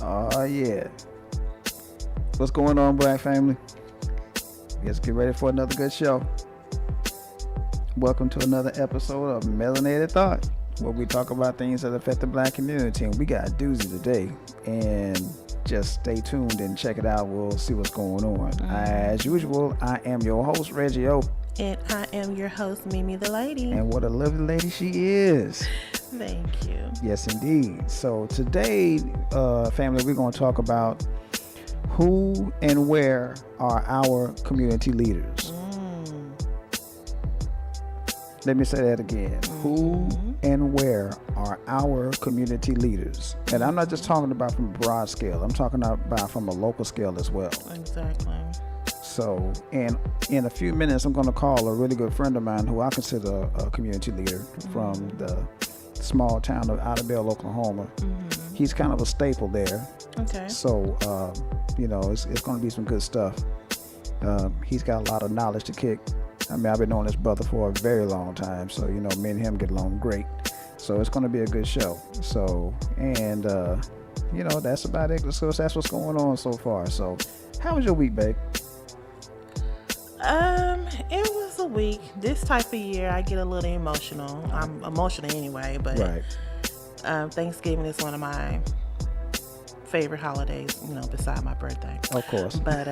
Oh, yeah. What's going on, Black family? Let's get ready for another good show. Welcome to another episode of Melanated Thought, where we talk about things that affect the Black community. And we got a doozy today. And just stay tuned and check it out. We'll see what's going on. As usual, I am your host, Reggie O. And I am your host, Mimi the Lady. And what a lovely lady she is. Thank you. Yes, indeed. So today, family, we're going to talk about who and where are our community leaders. Let me say that again. Who and where are our community leaders? And I'm not just talking about from a broad scale. I'm talking about from a local scale as well. Exactly. So, and in a few minutes, I'm going to call a really good friend of mine who I consider a community leader from the small town of Idabel, Oklahoma. He's kind of a staple there. Okay. So, it's going to be some good stuff. He's got a lot of knowledge to kick. I mean, I've been knowing this brother for a very long time. So, me and him get along great. So it's going to be a good show. So, and, that's about it. So that's what's going on so far. So how was your week, babe? It was a week. This type of year, I get a little emotional. I'm emotional anyway, but right. Thanksgiving is one of my favorite holidays, beside my birthday. Of course. But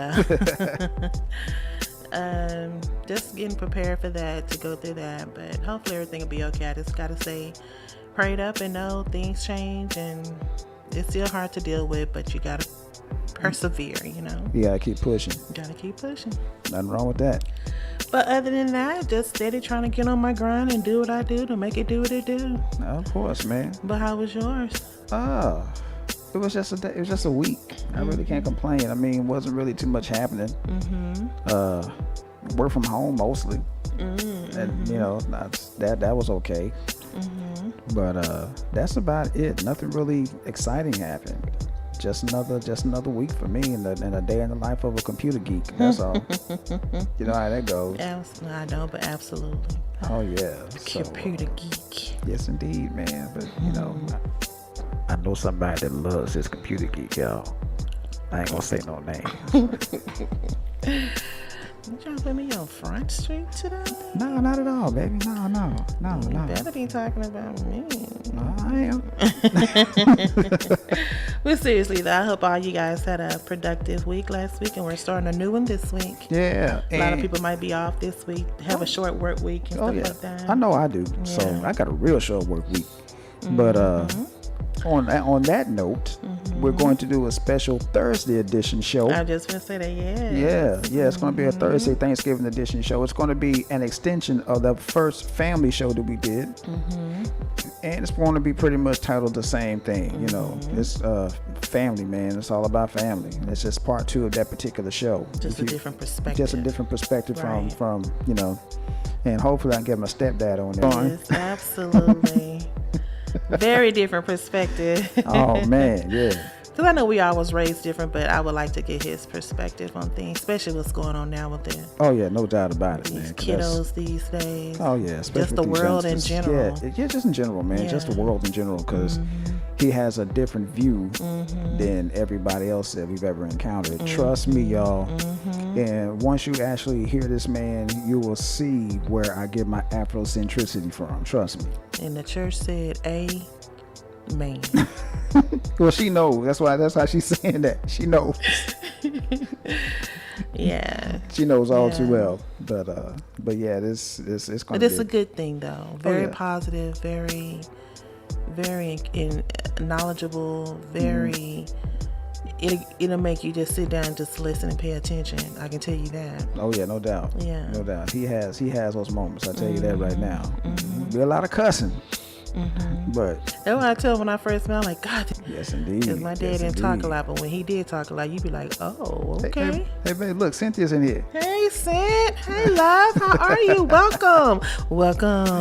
just getting prepared for that, to go through that. But hopefully everything will be okay. I just gotta stay prayed up and know things change, and it's still hard to deal with, but you gotta persevere, You gotta keep pushing. Nothing wrong with that. But other than that, just steady trying to get on my grind and do what I do to make it do what it do. Of course, man. But how was yours? It was just a day. It was just a week. I really can't complain. I mean, wasn't really too much happening. Work from home mostly, and that was okay. But that's about it. Nothing really exciting happened. Just another week for me, and a day in the life of a computer geek. That's all. You know how that goes. I know, but absolutely. Oh yeah, computer geek. Yes, indeed, man. But I know somebody that loves his computer geek, y'all. I ain't gonna say no name. You trying to put me on Front Street today? No, not at all, baby. No. You better be talking about me. No, I am. Well, seriously, though, I hope all you guys had a productive week last week, and we're starting a new one this week. Yeah. A lot of people might be off this week, have a short work week and stuff like that. I know I do. Yeah. So I got a real short work week. But on that note, we're going to do a special Thursday edition show. I just want to say that, Yeah, it's going to be a Thursday Thanksgiving edition show. It's going to be an extension of the first family show that we did. And it's going to be pretty much titled the same thing. It's family, man. It's all about family. It's just part 2 of that particular show. Just a different perspective. Just a different perspective right. from and hopefully I can get my stepdad on there. Yes, absolutely. Very different perspective. Oh man, yeah. Because I know we all was raised different, but I would like to get his perspective on things, especially what's going on now with it. Oh yeah, no doubt about it, man. Kiddos these days. Oh yeah, especially just the world in general. Yeah, just in general, man. Yeah. Just the world in general, because he has a different view than everybody else that we've ever encountered. Trust me, y'all. And once you actually hear this man, you will see where I get my Afrocentricity from. Trust me. And the church said, "Amen." Well, she knows. That's how she's saying that. She knows. Yeah. She knows all too well. But yeah, this it's going to be. But it's a good thing though. Very positive. Very, very knowledgeable. Very. It'll make you just sit down and just listen and pay attention. I can tell you that. Oh yeah, no doubt. Yeah. No doubt. He has those moments. I tell you that right now. Be a lot of cussing. But that's what I tell when I first met. I'm like, God. Yes, indeed. Because my dad didn't talk a lot, but when he did talk a lot, you'd be like, oh, okay. Hey, babe, look, Cynthia's in here. Hey, Cint. Hey, love. How are you? Welcome. We're glad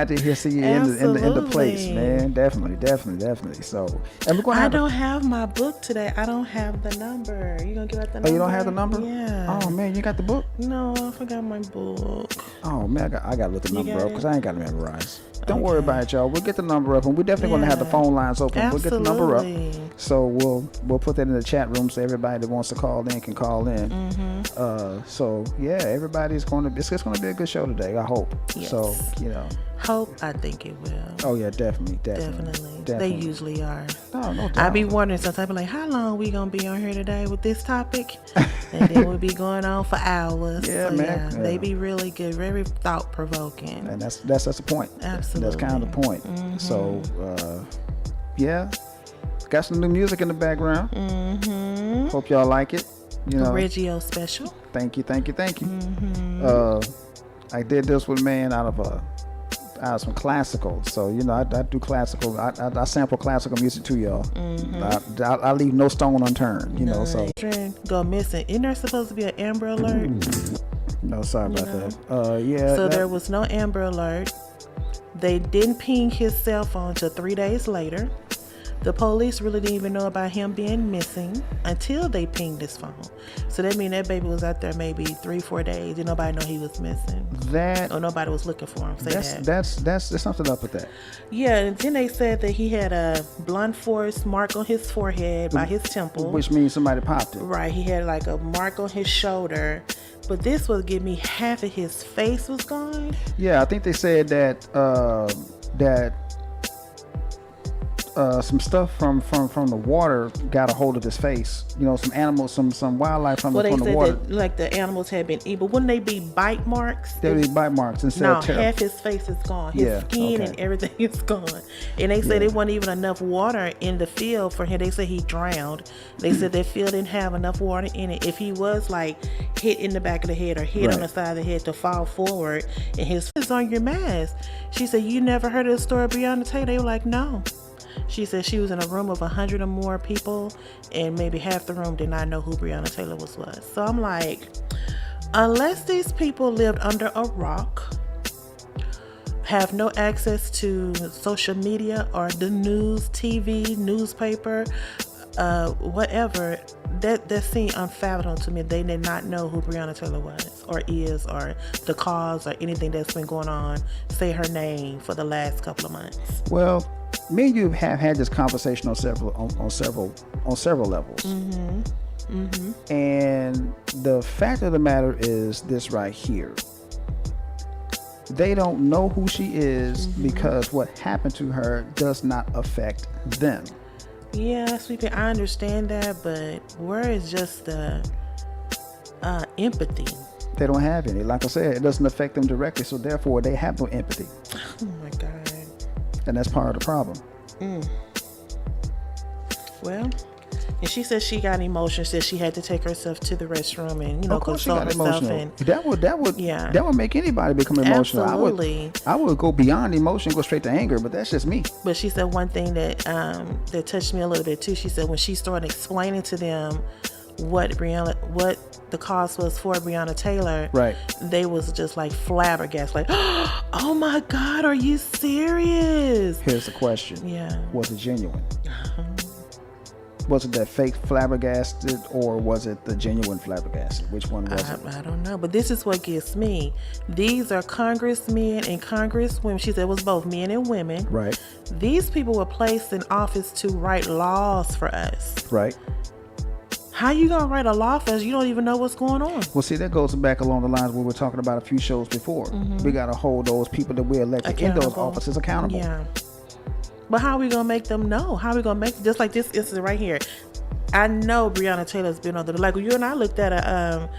to see you in the place, man. Definitely. So, and we're going to don't have my book today. I don't have the number. You gonna give out the number? Oh, you don't have the number? Yeah. Oh man, you got the book? No, I forgot my book. Oh man, I got to look the number up because I ain't got got to memorize. Don't worry about it, y'all. We'll get the number up, and we're definitely going to have the phone lines open. Absolutely. We'll get the number up. So we'll put that in the chat room so everybody that wants to call in can call in. So yeah, everybody's going to. It's going to be a good show today. I hope. Yes. So Hope. I think it will. Oh yeah, definitely. They usually are. No doubt. I be wondering sometimes, like, how long we gonna be on here today with this topic, and then we'll be going on for hours. Yeah, so, man. Yeah, they be really good, very thought provoking. And that's the point. Absolutely. That's kind of the point. So yeah, got some new music in the background. Hope y'all like it. Reggio special. Thank you. I did this with out of some classical. So I do classical. I sample classical music too, y'all. I leave no stone unturned. So go missing. Isn't there supposed to be an Amber Alert? No, sorry about that. Yeah. So there was no Amber Alert. They didn't ping his cell phone till 3 days later. The police really didn't even know about him being missing until they pinged his phone. So that means that baby was out there maybe 3-4 days. Did nobody know he was missing? Or nobody was looking for him. There's something up with that. Yeah, and then they said that he had a blunt force mark on his forehead by his temple. Which means somebody popped it. Right, he had like a mark on his shoulder. But this was give me half of his face was gone. Yeah, I think they said that some stuff from the water got a hold of his face. Some animals, some wildlife from the water. Well, they said that like the animals had been eaten, but wouldn't they be bite marks? They would be bite marks instead of tear. Half his face is gone. His skin and everything is gone. And they said there wasn't even enough water in the field for him. They said he drowned. They said that field didn't have enough water in it. If he was like hit in the back of the head or hit on the side of the head to fall forward, and his face on your mask. She said, "You never heard of the story of Breonna Taylor?" They were like, "No." She said she was in a room of 100 or more people, and maybe half the room did not know who Breonna Taylor was. So I'm like, unless these people lived under a rock, have no access to social media or the news, TV, newspaper, whatever, that seemed unfathomable to me. They did not know who Breonna Taylor was or is, or the cause or anything that's been going on, say her name for the last couple of months. Well, me and you have had this conversation on several levels. And the fact of the matter is this right here. They don't know who she is because what happened to her does not affect them. Yeah, sweetie, I understand that, but where is just the empathy? They don't have any. Like I said, it doesn't affect them directly, so therefore they have no empathy. Oh my God. And that's part of the problem. Well, and she said she got emotional. Said she had to take herself to the restroom and consult herself. And that would make anybody become emotional. Absolutely. I would go beyond emotion, go straight to anger. But that's just me. But she said one thing that touched me a little bit too. She said when she started explaining to them what the cause was for Breonna Taylor, right? They was just like flabbergasted, like, "Oh my God, are you serious?" Here's the question: was it genuine? Was it that fake flabbergasted, or was it the genuine flabbergasted? Which one was it? I don't know, but this is what gets me. These are congressmen and congresswomen. She said it was both men and women. Right. These people were placed in office to write laws for us. Right. How you gonna write a law for us? You don't even know what's going on. Well, see, that goes back along the lines we were talking about a few shows before. We gotta hold those people that we elected in those offices accountable. Yeah. But how are we gonna make them know? How are we gonna make just like this incident right here? I know Breonna Taylor's been on the like. You and I looked at a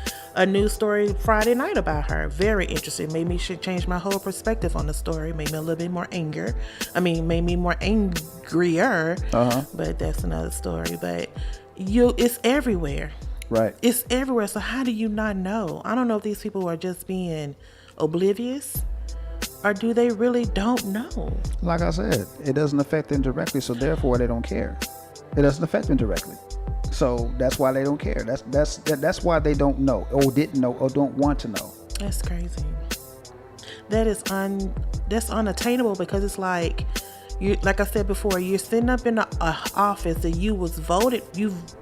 news story Friday night about her. Very interesting. Made me change my whole perspective on the story. Made me a little bit more angrier. But that's another story. But it's everywhere. Right. It's everywhere. So how do you not know? I don't know if these people are just being oblivious, or do they really don't know? Like I said, it doesn't affect them directly, so therefore they don't care. It doesn't affect them directly, so that's why they don't care. That's why they don't know, or didn't know, or don't want to know. That's crazy. That's unattainable, because it's like, like I said before, you're sitting up in the office that you was voted.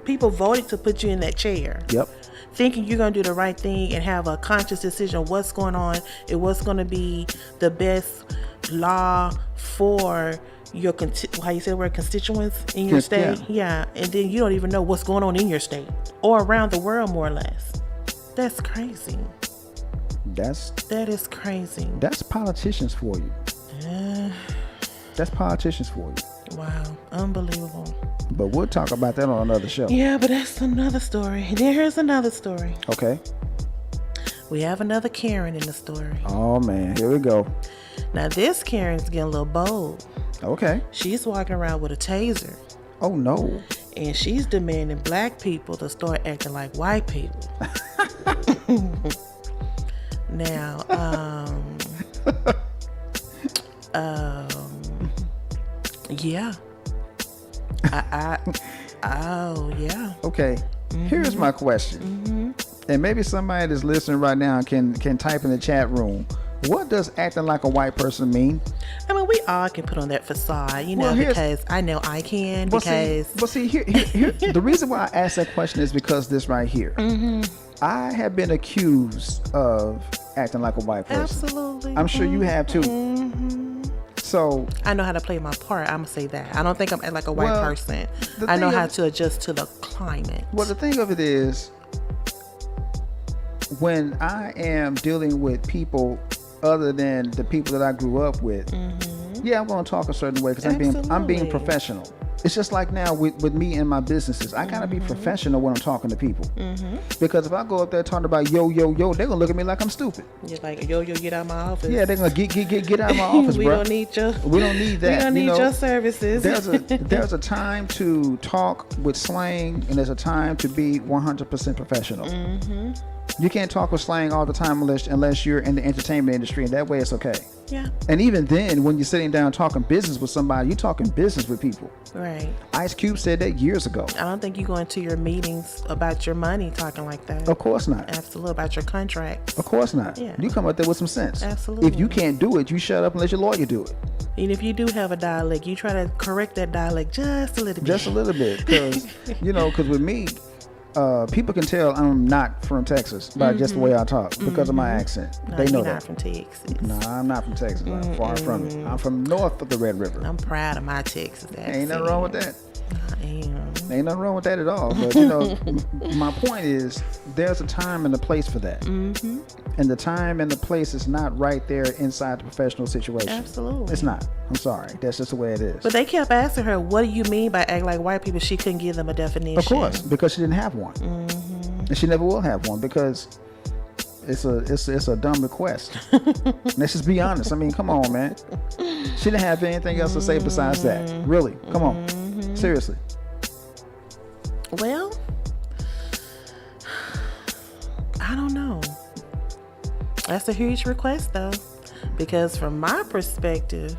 People voted to put you in that chair. Yep. thinking you're going to do the right thing and have a conscious decision of what's going on and what's going to be the best law for your how you say the word, constituents in your state. Yeah. And then you don't even know what's going on in your state or around the world, more or less. That's crazy. That is crazy. That's politicians for you. That's politicians for you. Wow, unbelievable. But we'll talk about that on another show. Yeah, but that's another story. And then here's another story. Okay. We have another Karen in the story. Oh man, here we go. Now this Karen's getting a little bold. Okay. She's walking around with a taser. Oh no. And she's demanding black people to start acting like white people. Now, yeah. Oh, yeah. Okay. Here's my question. And maybe somebody that's listening right now can type in the chat room. What does acting like a white person mean? I mean, we all can put on that facade, because I know I can. Here, the reason why I asked that question is because this right here. I have been accused of acting like a white person. Absolutely. I'm sure you have too. So I know how to play my part. I'm gonna say that. I don't think I'm like a white person. I know how to adjust to the climate. Well, the thing of it is, when I am dealing with people other than the people that I grew up with, I'm going to talk a certain way because I'm being professional. It's just like now with me and my businesses. I got to be professional when I'm talking to people. Because if I go up there talking about yo, they're going to look at me like I'm stupid. You're like, yo, get out of my office. Yeah, they're going to get out of my office, we bro. don't need that. We don't need your services. There's a time to talk with slang, and there's a time to be 100% professional. You can't talk with slang all the time unless you're in the entertainment industry, and that way it's okay. Yeah. And even then, when you're sitting down talking business with somebody, you're talking business with people. Right. Ice Cube said that years ago. I don't think you go into your meetings about your money talking like that. Of course not. Absolutely. About your contracts. Of course not. Yeah. You come up there with some sense. Absolutely. If you can't do it, you shut up and let your lawyer do it. And if you do have a dialect, you try to correct that dialect just a little bit. Just a little bit. Because, because with me, people can tell I'm not from Texas by just the way I talk because of my accent. No, they know you're that. not from Texas. No, I'm not from Texas. I'm far from it. I'm from north of the Red River. I'm proud of my Texas accent. Ain't nothing wrong with that. I am. Ain't nothing wrong with that at all. But my point is, there's a time and a place for that. And the time and the place is not right there inside the professional situation. Absolutely. It's not. I'm sorry. That's just the way it is. But they kept asking her, what do you mean by act like white people? She couldn't give them a definition. Of course, because she didn't have one. And she never will have one because it's a dumb request. Let's just be honest. I mean, come on, man. She didn't have anything else to say besides that. Really. Come on. Seriously. Well, I don't know. That's a huge request, though, because from my perspective,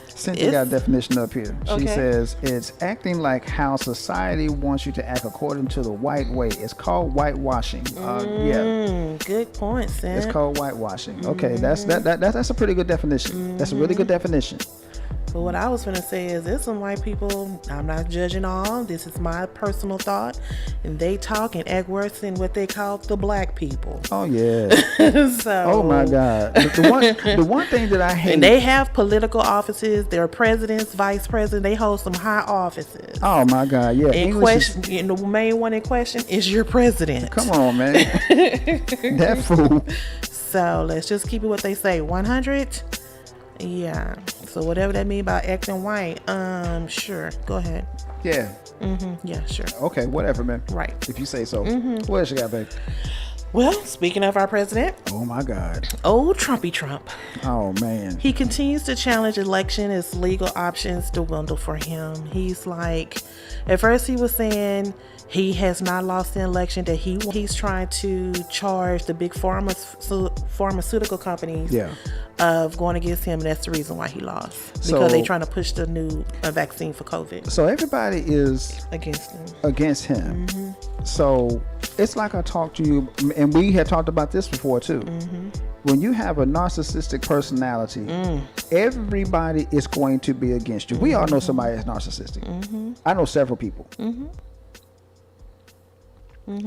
Cynthia got a definition up here. She says it's acting like how society wants you to act according to the white way. It's called whitewashing. Good point, Sam. It's called whitewashing. Okay, that's a pretty good definition. That's a really good definition. But what I was going to say is there's some white people, I'm not judging all, this is my personal thought, and they talk and act worse than what they call the black people. Oh, yeah. So, oh, my God. The one thing that I hate. And they have political offices. They're presidents, vice presidents. They hold some high offices. Oh, my God, yeah. And the main one in question is your president. Come on, man. That fool. So let's just keep it what they say, 100. Yeah. So whatever that mean about acting white, sure. Go ahead. Yeah. Yeah, sure. Okay, whatever, man. Right. If you say so. What else you got, babe? Well, speaking of our president. Oh, my God. Old Trumpy Trump. Oh, man. He continues to challenge election as legal options dwindle for him. He's like, at first he was saying he has not lost the election, that he's trying to charge the big pharmaceutical companies of going against him, and that's the reason why he lost. Because they're trying to push the new vaccine for COVID. So everybody is against him. So it's like I talked to you, and we had talked about this before too. When you have a narcissistic personality, everybody is going to be against you. We all know somebody that's narcissistic. I know several people.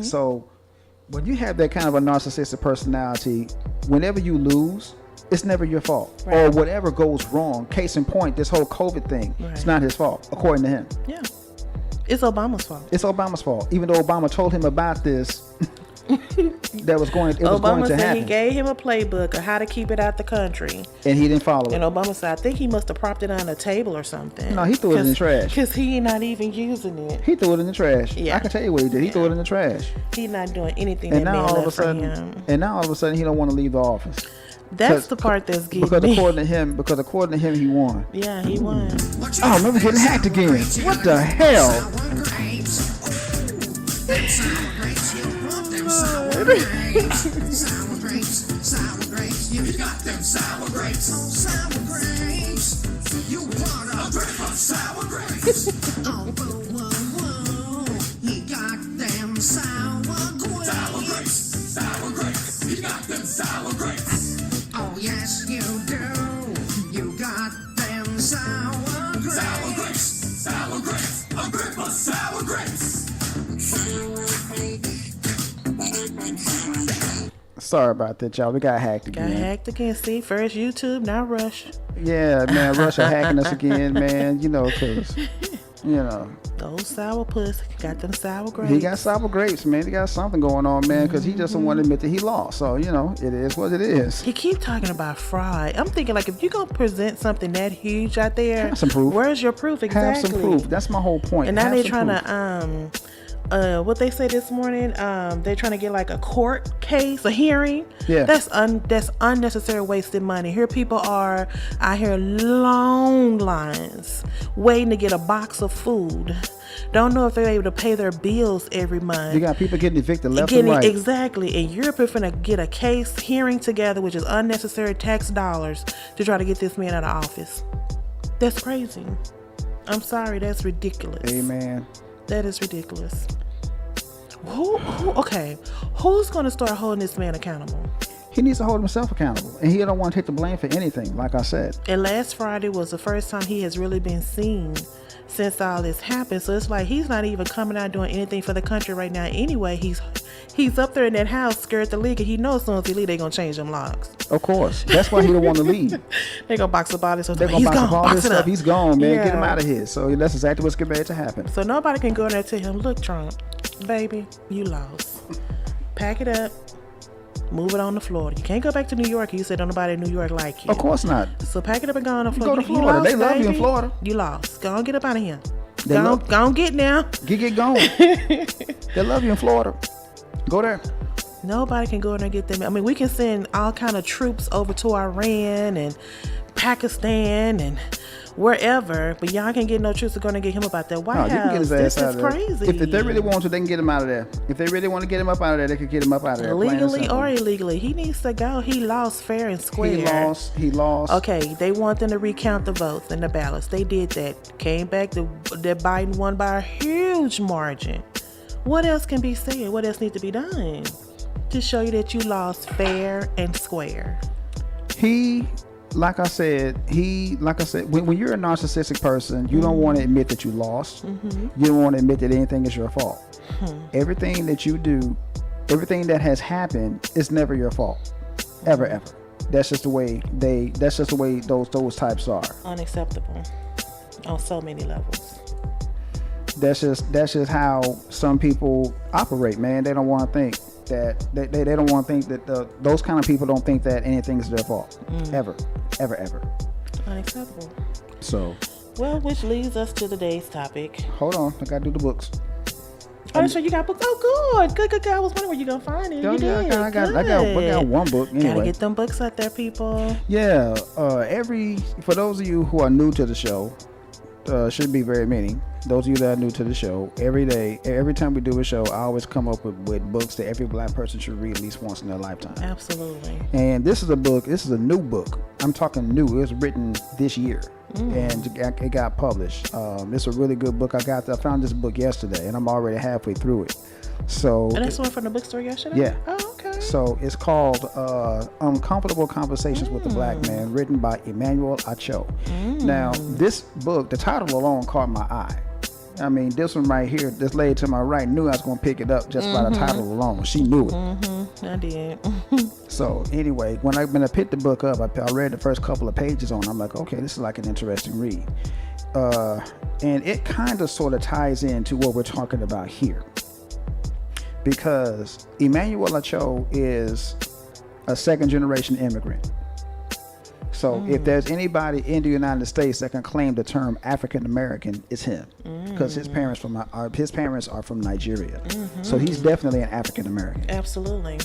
So when you have that kind of a narcissistic personality, whenever you lose, it's never your fault. Right. Or whatever goes wrong. Case in point, this whole COVID thing, it's not his fault, according to him. Yeah. It's Obama's fault. It's Obama's fault. Even though Obama told him about this, that was going. It was going to Obama said happen. he gave him a playbook of how to keep it out the country, and he didn't follow and it. Obama said, I think he must have propped it on a table or something. No, he threw it in the trash. Because he not even using it. He threw it in the trash. Yeah. I can tell you what he did. He threw it in the trash. He not doing anything And that now man all of a left for sudden, him. he don't want to leave the office. That's the part that's getting because me. according to him, he won. Yeah, he won. Oh, remember getting hacked again. What the hell? Sour grapes, you got them sour grapes. Sour grapes, you want a grip of sour grapes. Oh, whoa, whoa, he got them sour grapes. Sour grapes, he got them sour grapes. Oh, yes, you do. You got them sour grapes. Sour grapes, a grip of sour grapes. Sorry about that, y'all. We got hacked again. Got hacked again. See, first YouTube, now Rush. Yeah, man. Russia hacking us again, man. You know, because, you know. The old sour puss got them sour grapes. He got sour grapes, man. He got something going on, man, because he just don't want to admit that he lost. So, you know, it is what it is. He keep talking about fraud. I'm thinking, like, if you're going to present something that huge out there, have some proof. Where's your proof exactly? Have some proof. That's my whole point. And now have they're some trying proof. to, what they say this morning, they're trying to get like a court case, a hearing. Yeah. That's unnecessary wasted money. Here people are out here long lines waiting to get a box of food. Don't know if they're able to pay their bills every month. You got people getting evicted left and right. Exactly. And you're preferring to get a case hearing together, which is unnecessary tax dollars, to try to get this man out of office. That's crazy. I'm sorry. That's ridiculous. Amen. That is ridiculous. Okay. Who's going to start holding this man accountable? He needs to hold himself accountable. And he don't want to take the blame for anything, like I said. And last Friday was the first time he has really been seen since all this happened. So it's like he's not even coming out doing anything for the country right now. Anyway, he's up there in that house scared to leave, and he knows as soon as he leave, they're going to change them locks. Of course. That's why he don't want to leave. They're going to box up all this stuff. They're going to box up all this stuff. He's gone, man. Yeah. Get him out of here. So that's exactly what's getting ready to happen. So nobody can go in there and tell him, look, Trump, baby, you lost. Pack it up. Move it on to Florida. You can't go back to New York. You said don't nobody in New York like you. Of course not. So pack it up and go on to Florida. Go to Florida. They love you in Florida. You lost. Go on, get up out of here. Go on, get now. Get going. They love you in Florida. Go there. Nobody can go in there and get them. I mean, we can send all kind of troops over to Iran and Pakistan and wherever, but y'all can't get no troops to go and get him up out that White House. You can get his ass This out is of there. crazy. If they really want to, they can get him out of there. If they really want to get him up out of there, they can get him up out of there. Legally or illegally, he needs to go. He lost fair and square. He lost. Okay, they want them to recount the votes and the ballots. They did that. Came back, that Biden won by a huge margin. What else can be said? What else needs to be done to show you that you lost fair and square? Like I said, when you're a narcissistic person, you don't want to admit that you lost. You don't want to admit that anything is your fault. Everything that you do, everything that has happened is never your fault. Ever. That's just the way those types are. Unacceptable on so many levels. That's just how some people operate, man. They don't want to think that they don't want to think that those kind of people don't think that anything is their fault. Ever. Unacceptable. So, well, which leads us to today's topic. Hold on, I gotta do the books. Oh, so you got books? Oh, good. I was wondering where you gonna find it. You did. I got one book. Anyway. Gotta get them books out there, people. Yeah. For those of you who are new to the show, should be very many. Those of you that are new to the show, every time we do a show, I always come up with books that every black person should read at least once in their lifetime. Absolutely. And this is a new book. I'm talking new. It was written this year. And it got published. It's a really good book. I found this book yesterday, and I'm already halfway through it. So. And that's one from the bookstore yesterday? Yeah. Oh, okay. So it's called Uncomfortable Conversations with the Black Man, written by Emmanuel Acho. Now, this book, the title alone caught my eye. I mean, this one right here, this lady to my right knew I was going to pick it up just by the title alone. She knew it. I did. So anyway, when I picked the book up, I read the first couple of pages on it. I'm like, okay, this is like an interesting read. And it kind of sort of ties into what we're talking about here. Because Emmanuel Acho is a second generation immigrant. So if there's anybody in the United States that can claim the term African American, it's him, because his parents are from Nigeria. So he's definitely an African American. Absolutely.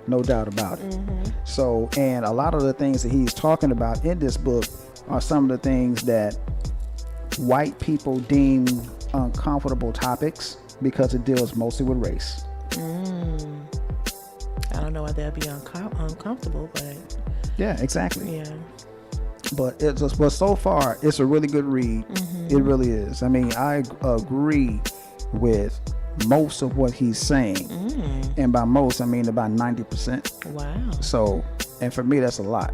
No doubt about it. So, and a lot of the things that he's talking about in this book are some of the things that white people deem uncomfortable topics because it deals mostly with race. I don't know why that'd be uncomfortable, but yeah, exactly. yeah. But so far, it's a really good read. It really is. I mean, I agree with most of what he's saying, and by most, I mean about 90%. Wow. So, and for me, that's a lot.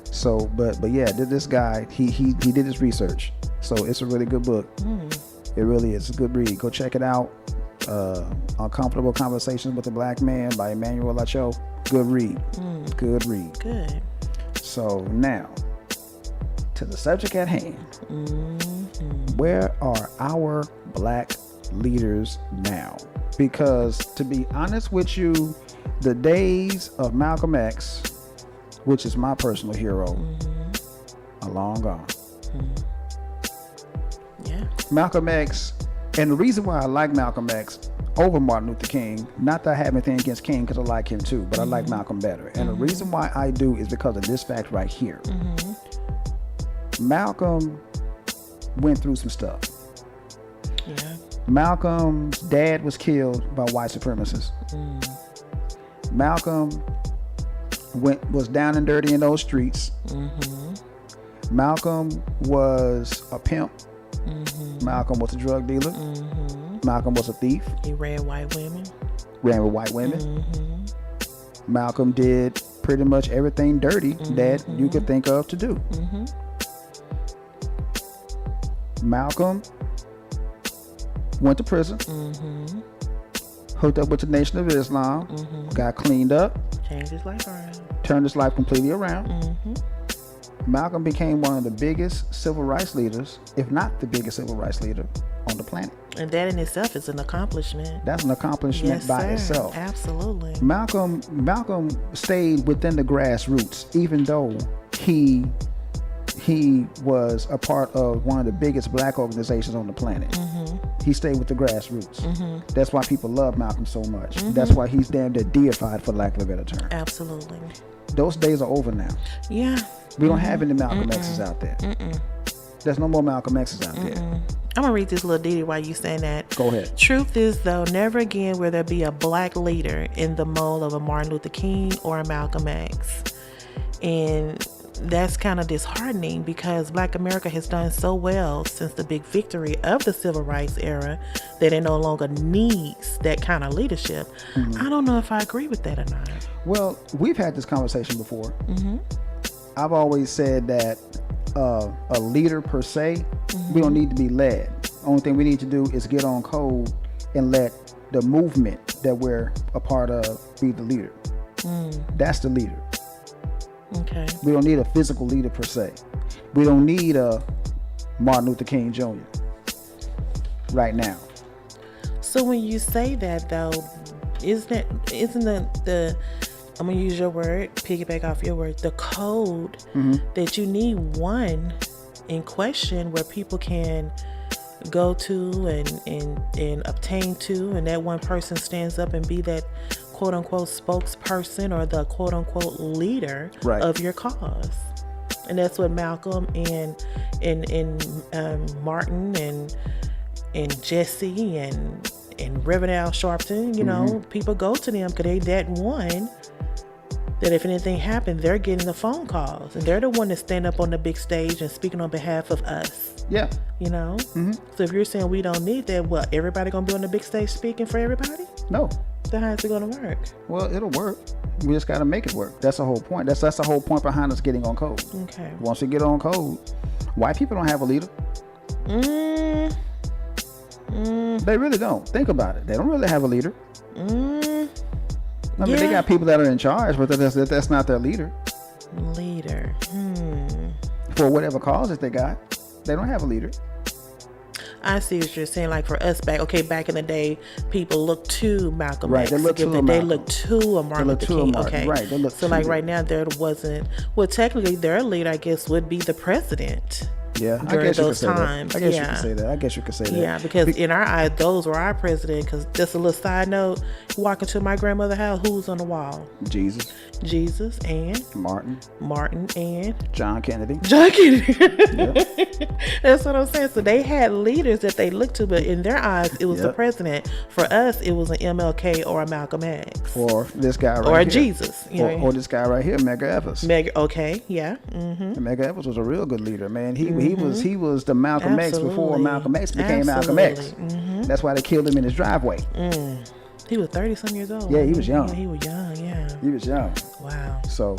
So, but yeah, this guy, he did his research. So it's a really good book. It really is. It's a good read. Go check it out. Uncomfortable Conversations with a Black Man by Emmanuel Acho. Good read. Good read. Good. So now, to the subject at hand. Where are our black leaders now? Because to be honest with you, the days of Malcolm X, which is my personal hero, are long gone. Yeah. Malcolm X, and the reason why I like Malcolm X over Martin Luther King, not that I have anything against King, because I like him too, but I like Malcolm better. And the reason why I do is because of this fact right here. Malcolm went through some stuff. Yeah. Malcolm's dad was killed by white supremacists. Malcolm was down and dirty in those streets. Malcolm was a pimp. Malcolm was a drug dealer. Malcolm was a thief. He ran white women. Ran with white women. Malcolm did pretty much everything dirty that you could think of to do. Malcolm went to prison, hooked up with the Nation of Islam, got cleaned up, Changed his life around. turned his life completely around. Malcolm became one of the biggest civil rights leaders, if not the biggest civil rights leader on the planet. And that in itself is an accomplishment. That's an accomplishment Yes, by sir. itself. Absolutely. Malcolm stayed within the grassroots, even though he was a part of one of the biggest black organizations on the planet. He stayed with the grassroots. That's why people love Malcolm so much. That's why he's damn near deified, for lack of a better term. Absolutely. Those days are over now. Yeah. We don't have any Malcolm X's out there. There's no more Malcolm X's out there. I'm gonna read this little ditty while you saying that. Go ahead. Truth is, though, never again will there be a black leader in the mold of a Martin Luther King or a Malcolm X. And that's kind of disheartening, because Black America has done so well since the big victory of the civil rights era that it no longer needs that kind of leadership. I don't know if I agree with that or not. Well, we've had this conversation before. I've always said that a leader per se, we don't need to be led. Only thing we need to do is get on code and let the movement that we're a part of be the leader. That's the leader. Okay. We don't need a physical leader per se. We don't need a Martin Luther King Jr. right now. So when you say that, though, isn't the I'm gonna use your word, piggyback off your word, the code that you need one in question where people can go to and obtain to, and that one person stands up and be that quote unquote spokesperson or the quote unquote leader of your cause. And that's what Malcolm and Martin and Jesse and Reverend Al Sharpton, you know, people go to them because they that one that if anything happened, they're getting the phone calls, and they're the one that stand up on the big stage and speaking on behalf of us. Yeah. You know? So if you're saying we don't need that, well, everybody gonna be on the big stage speaking for everybody? No. So how's it gonna work? Well, it'll work. We just got to make it work. That's the whole point. That's the whole point behind us getting on code. Okay. Once we get on code, white people don't have a leader. They really don't. Think about it. They don't really have a leader. I mean, they Yeah. got people that are in charge, but that's not their leader. Leader. For whatever cause that they got, they don't have a leader. I see what you're saying. Like for us back in the day, people looked to Malcolm Right, X. they looked to a They Malcolm. looked to a Martin Luther King. Okay, Right, they looked so to like them. right now, there wasn't. Well, technically, their leader, I guess, would be the president. Yeah, I During guess you could those say that. times, I guess you yeah. could say that. I guess you could say that. Yeah, because in our eyes, those were our president. Because just a little side note, walking to my grandmother's house, who's on the wall? Jesus, Jesus and Martin, and John Kennedy. John Kennedy. Yep. That's what I'm saying. So they had leaders that they looked to, but in their eyes, it was the Yep. president. For us, it was an MLK or a Malcolm X Or this guy right or a here. Jesus. You know? Or this guy right here, Medgar Evers. Okay, yeah. And Medgar Evers was a real good leader, man. He was the Malcolm X before Absolutely. Malcolm X became Malcolm X. That's why they killed him in his driveway. He was 30-some years old. Yeah, he was young. Yeah, he was young, yeah. He was young. Wow. So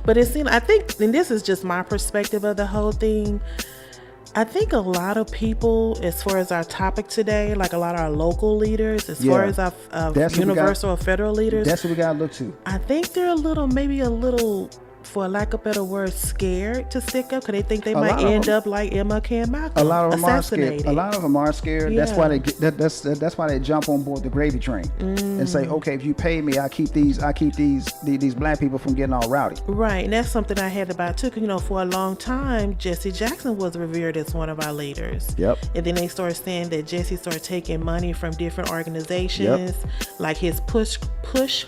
But it seemed, I think, and this is just my perspective of the whole thing, I think a lot of people, as far as our topic today, like a lot of our local leaders, as far Yeah. as our That's what we got. universal or federal leaders, that's what we gotta look to. I think they're maybe a little, for lack of a better word, scared to stick up because they think they A might lot of end them. up like MLK and Malcolm, A lot of them are assassinated. scared. A lot of them are scared. That's Yeah. why they get that's why they jump on board the gravy train and say, okay, if you pay me, I keep these black people from getting all rowdy. Right, and that's something I had about too. 'Cause, you know, for a long time, Jesse Jackson was revered as one of our leaders. Yep. And then they started saying that Jesse started taking money from different organizations, like his Push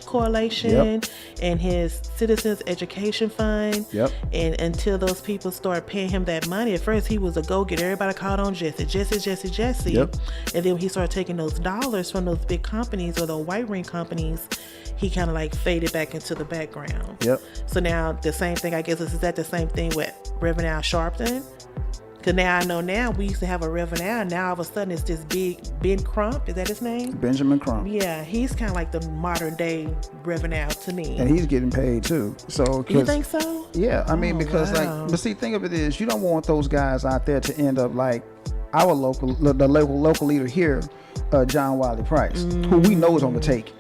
Coalition and his Citizens Education Fund. Yep. And until those people started paying him that money, at first he was a go-getter. Everybody called on Jesse. Yep. And then when he started taking those dollars from those big companies or the white ring companies, he kind of like faded back into the background. Yep. So now the same thing, I guess, is that the same thing with Reverend Al Sharpton? Because now I know we used to have a Reverend Al. Now all of a sudden it's this big Ben Crump. Is that his name? Benjamin Crump. Yeah, he's kind of like the modern day Reverend Al to me. And he's getting paid too. So You think so? Yeah, I mean, because wow. but see, think of it is, you don't want those guys out there to end up like our local leader here, John Wiley Price, who we know is on the take.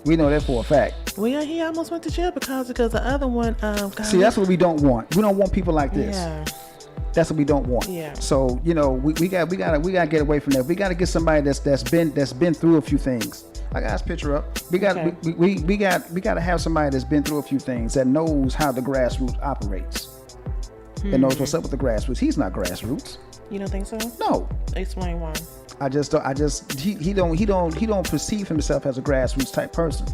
We know that for a fact. Well, yeah, he almost went to jail because the other one. See, that's what we don't want. We don't want people like this. Yeah. That's what we don't want. Yeah. So we gotta get away from that. We gotta get somebody that's been through a few things. I got his picture up. We got to have somebody that's been through a few things, that knows how the grassroots operates, and knows what's up with the grassroots. He's not grassroots. You don't think so? No. Explain why. He don't perceive himself as a grassroots type person.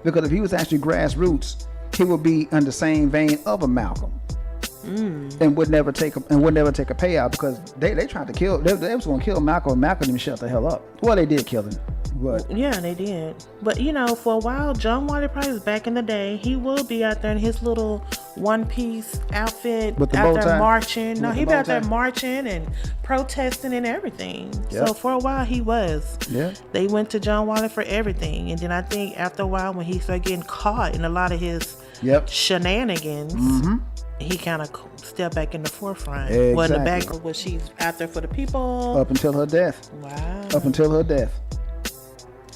Because if he was actually grassroots, he would be in the same vein of a Malcolm. And would never take a payout, because they tried to kill. They was going to kill Malcolm, and Malcolm didn't shut the hell up. Well, they did kill him, but Yeah, they did. But you know, for a while, John Wiley Price back in the day, he will be out there in his little one-piece outfit, With the out bow there tie? marching. No, With he the be bow out there tie? marching and protesting and everything. Yep. So for a while, he was. Yeah. They went to John Wiley for everything, and then I think after a while, when he started getting caught in a lot of his shenanigans, he kind of stepped back in the forefront. Well, in the back Exactly. was she's out there for the people. up until her death. Wow. Up until her death.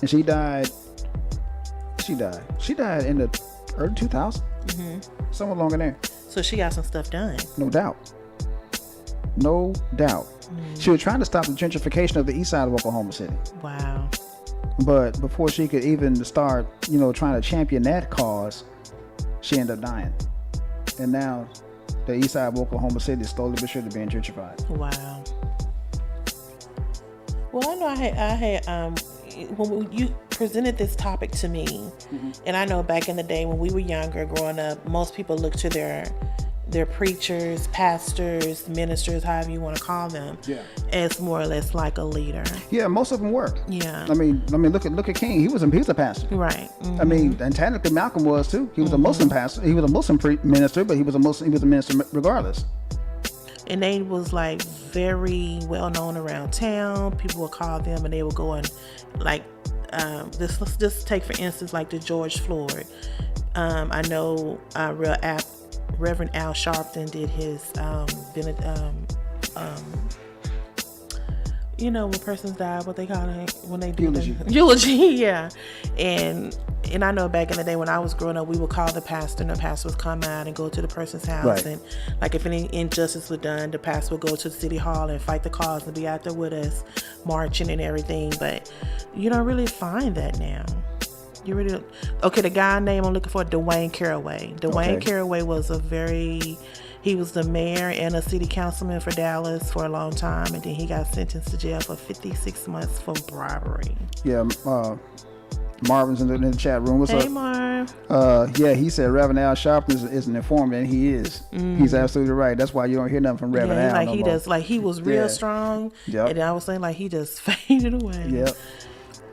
And she died in the early 2000s. Somewhere along in there. So she got some stuff done. No doubt. She was trying to stop the gentrification of the east side of Oklahoma City. Wow. But before she could even start, trying to champion that cause, she ended up dying. And now the east side of Oklahoma City is slowly but surely being gentrified. Wow. Well, I know I had when you presented this topic to me, and I know back in the day when we were younger, growing up, most people looked to their preachers, pastors, ministers, however you want to call them, as more or less like a leader. Yeah, most of them were. Yeah. I mean, look at King. He was a pastor. Right. I mean, and technically Malcolm was too. He was a Muslim pastor. He was a Muslim minister, but he was a minister regardless. And they was like very well known around town. People would call them and they would go and like let's just take for instance like the George Floyd. I know Reverend Al Sharpton did his you know, when persons die, what they call it when they do Eulogy. the eulogy, yeah. And I know back in the day when I was growing up, we would call the pastor, and the pastor would come out and go to the person's house, Right. and like if any injustice was done, the pastor would go to the city hall and fight the cause and be out there with us, marching and everything. But you don't really find that now. You really don't. Okay, the guy name I'm looking for, Dwayne Caraway. Dwayne Okay. Caraway was he was the mayor and a city councilman for Dallas for a long time, and then he got sentenced to jail for 56 months for bribery. Yeah, Marvin's in the chat room. What's Hey, up? Marv. Yeah, he said Reverend Al Sharpton is an informant, and he is. He's absolutely right. That's why you don't hear nothing from Reverend Yeah, Al like no he more. does. Like he was real Yeah. strong, Yep. and I was saying like he just faded away. Yep.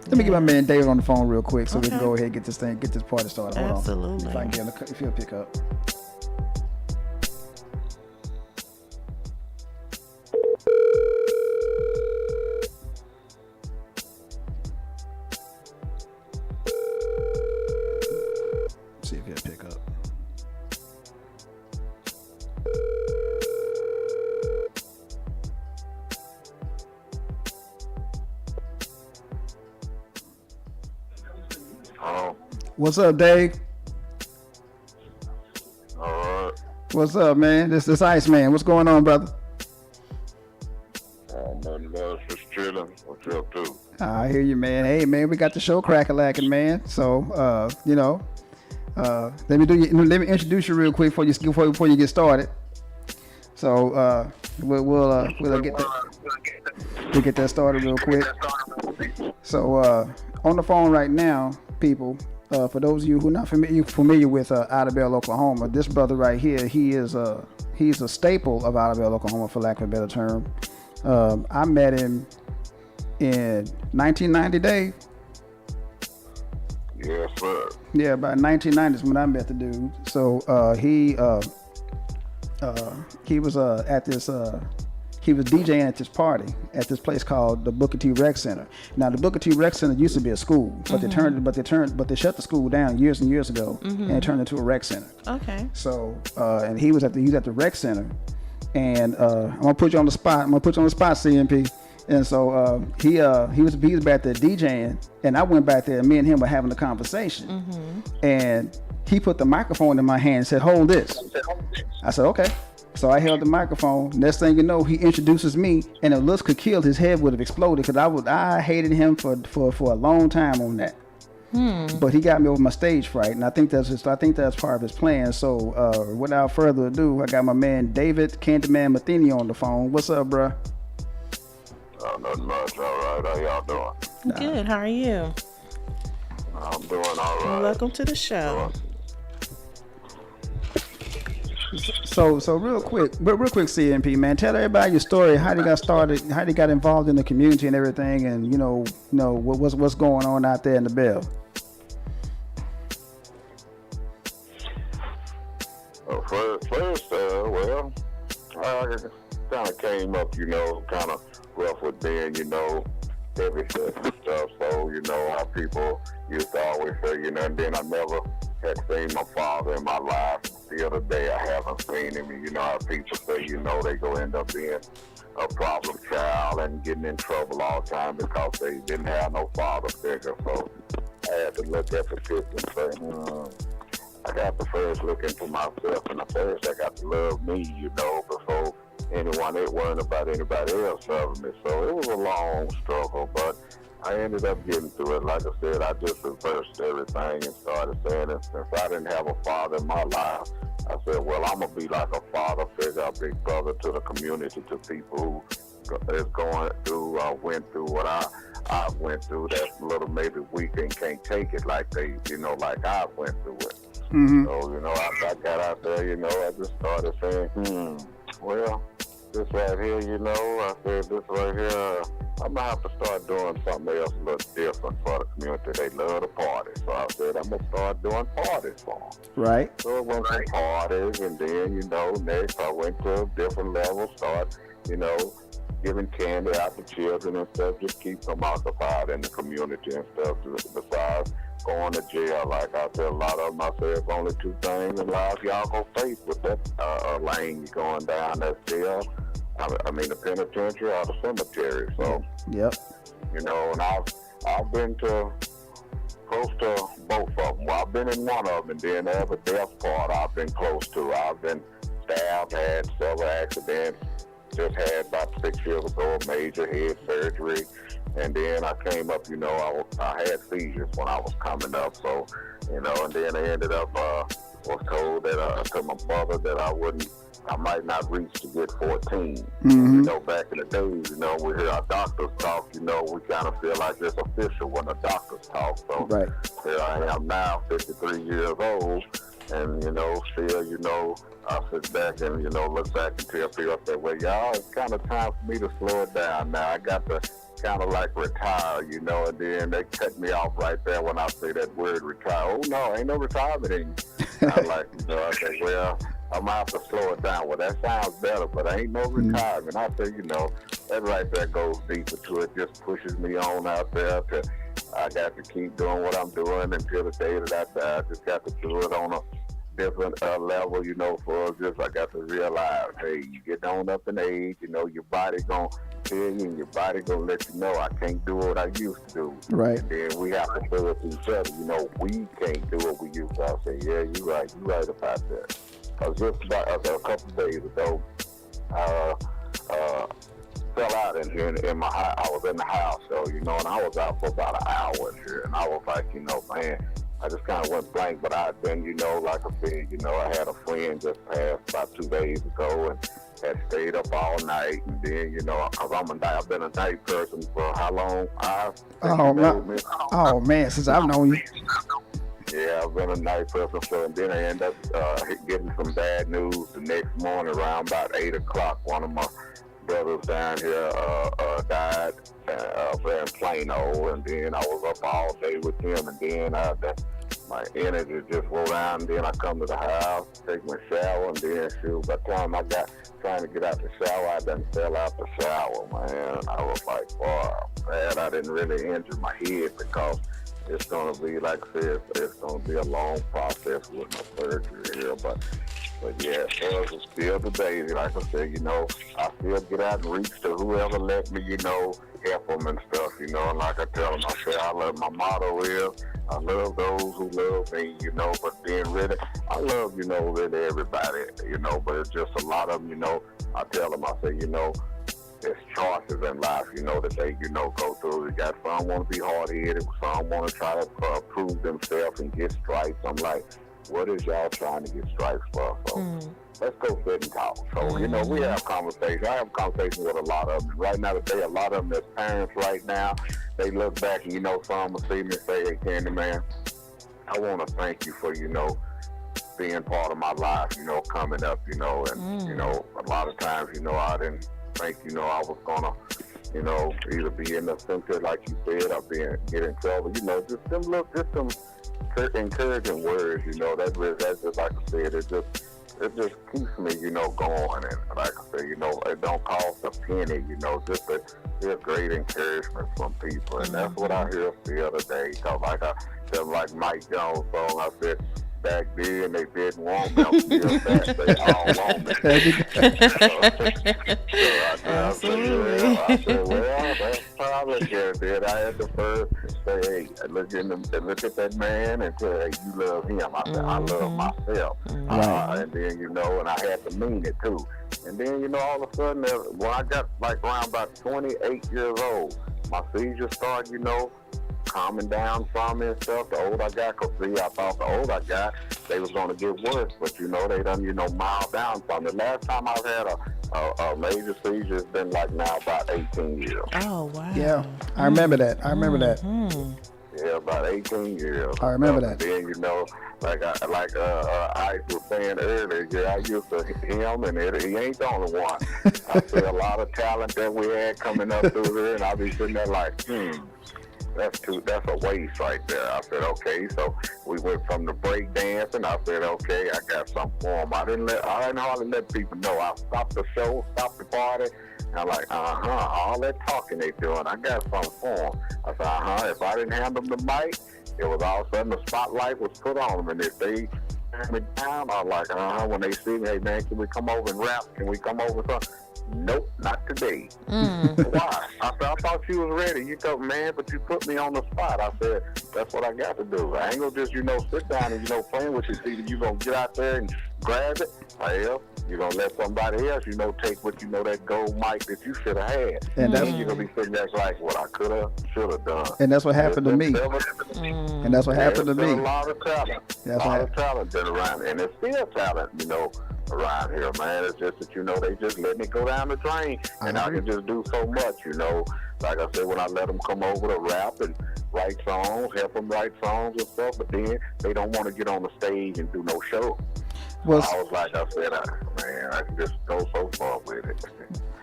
Let me get my man David on the phone real quick so we can Okay. go ahead and get this party started. Hold Absolutely. on. If I can get him, if he'll pick up. See if he'll pick up. Oh, What's up, Dave? all right. What's up, man? This Ice Man. What's going on, brother? Nothing much, just chilling. What you up to? I hear you, man. Hey, man, we got the show crack-a-lacking, man. So, let me introduce you real quick before you get started. So, we'll get that started real quick. So, on the phone right now, people. For those of you who are not familiar with Idabel, Oklahoma, this brother right here, he's a staple of Idabel, Oklahoma, for lack of a better term. I met him in 1990, Dave. Yes, sir. Yeah, about 1990 is when I met the dude. So he was he was DJing at this party at this place called the Booker T Rec Center. Now the Booker T Rec Center used to be a school, but they shut the school down years and years ago and it turned into a rec center. Okay. So and he was at the rec center, and I'm gonna put you on the spot. CMP. And so he was back there DJing, and I went back there, and me and him were having a conversation, and he put the microphone in my hand and said, "Hold this." I said, "Okay." So I held the microphone. Next thing you know, he introduces me, and if looks could kill, his head would have exploded because I hated him for a long time on that. But he got me over my stage fright, and I think that's part of his plan. So without further ado, I got my man David Candyman Matheny on the phone. What's up, bruh? Nothing much. All right. How y'all doing? Good. How are you? I'm doing all right. Welcome to the show. So real quick, CMP man, tell everybody your story, how they got started, how they got involved in the community and everything, and what's going on out there in the Bell. First, I kind of came up, kind of rough with being, heavy set and stuff. So, how people used to always say, and then I never had seen my father in my life. The other day I haven't seen him. And how people say, they go end up being a problem child and getting in trouble all the time because they didn't have no father figure. So I had to look at the picture and say, I got to first look into myself, and first I got to love me, before anyone ain't worrying about anybody else loving me. So it was a long struggle, but I ended up getting through it. Like I said, I just reversed everything and started saying that since I didn't have a father in my life, I said, well, I'm going to be like a father figure, a big brother to the community, to people who is going through, went through what I went through, that's a little maybe weak and can't take it like they, like I went through it. Mm-hmm. So, I got out there, I just started saying, well, this right here, I said, this right here, I'm going to have to start doing something else a little different for the community. They love to party. So I said, I'm going to start doing parties for them. Right. So I went to parties, and then, next I went to a different level, start, giving candy out to children and stuff, just keep them occupied in the community and stuff, besides going to jail. Like I tell a lot of them, I say, it's only two things in life y'all go face with that lane you're going down, that's jail I mean the penitentiary or the cemetery. So, Yep. you know, and I've been to close to both of them. Well, I've been in one of them, and then the other death part I've been close to. I've been stabbed, had several accidents. Just had about 6 years ago a major head surgery, and then I came up. You know, I had seizures when I was coming up. So, you know, and then I ended up was told that to my mother that I might not reach to get 14. Mm-hmm. You know, back in the days, you know, we hear our doctors talk, you know, we kind of feel like it's official when the doctors talk. So Right. here I am now, 53 years old, and, you know, still, you know, I sit back and, you know, look back and tell people, I say, well, y'all, it's kind of time for me to slow it down now. I got to kind of like retire, you know, and then they cut me off right there when I say that word retire. Oh, no, ain't no retirement in you. I like, you know, I say, well, I'm going to have to slow it down. Well, that sounds better, but ain't no retirement. I say, you know, that right there goes deeper to it, just pushes me on out there to, I got to keep doing what I'm doing until the day that I die. I just got to do it on a different level, you know, for just I got to realize, hey, you get on up in age, you know, your body gonna tell you and your body gonna let you know I can't do what I used to do. Right. And then we have to do it to each other, you know, we can't do what we used to. I say, yeah, you're right about that. Because just about a couple of days ago, fell out in here in my house. I was in the house, so, you know, and I was out for about an hour here, and I was like, you know, man, I just kind of went blank, but I'd been, you know, like I said, you know, I had a friend just passed about 2 days ago and had stayed up all night. And then, you know, because I've been a night person for how long? Oh, man, since I've known you. Yeah, I've been a night person for, and then I ended up getting some bad news the next morning around about 8 o'clock. One of my brothers down here died in Plano, and then I was up all day with him, and then my energy just wore down, and then I come to the house, take my shower, and then shoot, by the time I got trying to get out the shower, I done fell out the shower, man. I was like, wow, man, I didn't really injure my head because it's going to be, like I said, it's going to be a long process with my surgery here, but yeah, it was still today. Like I said, you know, I still get out and reach to whoever let me, you know, help them and stuff, you know. And like I tell them, I say, I love, my motto is, I love those who love me, you know. But then really, I love, you know, really everybody, you know. But it's just a lot of them, you know. I tell them, I say, you know, there's choices in life, you know, that they, you know, go through. You got some want to be hard-headed, some want to try to prove themselves and get stripes. I'm like, what is y'all trying to get stripes for? So let's go sit and talk. So, you know, we have conversations. I have conversations with a lot of them. Right now today, a lot of them as parents right now, they look back and, you know, some will see me and say, hey, Candyman, I want to thank you for, you know, being part of my life, you know, coming up, you know, and, you know, a lot of times, you know, I didn't think, you know, I was going to, you know, either be in the center, like you said, or get in trouble, you know, just some encouraging words, you know, that's just like I said, it just keeps me, you know, going. And like I said, you know, it don't cost a penny, you know, just a great encouragement from people. And that's what I hear still today. Cause like I said, like Mike Jones' song, I said, back then they didn't want me, I'm still back, they all want me. Absolutely. I said, well, that's probably good. I had to first say, hey, look at that man and say, hey, you love him. I said, I love myself. And then, you know, and I had to mean it too. And then, you know, all of a sudden, when I got like around about 28 years old, my seizures started, you know, calming down from me and stuff. The older I got, because see, I thought the older I got, they was going to get worse. But, you know, they done, you know, mild down from me. Last time I've had a major seizure has been like now about 18 years. Oh, wow. Yeah, I remember that. Yeah, about 18 years. I remember that. And then, you know, like I was saying earlier, yeah, I used to him, and he ain't the only one. I see a lot of talent that we had coming up through here, and I be sitting there like, that's a waste right there. I said, okay, so we went from the break dance, and I said, okay, I got something for him. I didn't hardly let people know. I stopped the show, stopped the party, and I'm like, all that talking they doing, I got something for them. I said, if I didn't hand them the mic, it was all of a sudden the spotlight was put on them, and if they turn me down, I was like, when they see me, hey man, can we come over and rap? Can we come over? Nope, not today. Why? I said, I thought you was ready. You told man, but you put me on the spot. I said, that's what I got to do. I ain't gonna just, sit down and, playing with you. See, you gonna get out there and grab it. Well, you're gonna let somebody else, take what that gold mic that you should have had. And that's you're gonna be sitting there like, what I could have, should have done. And that's what happened to me. And that's what happened to me. A lot of talent. That's a lot of talent been around, and there's still talent, around here, man. It's just that, they just letting it go down the drain, and I can just do so much, Like I said, when I let them come over to rap and write songs, help them write songs and stuff, but then they don't want to get on the stage and do no show. Well, I was like, I said, man, I can just go so far with it.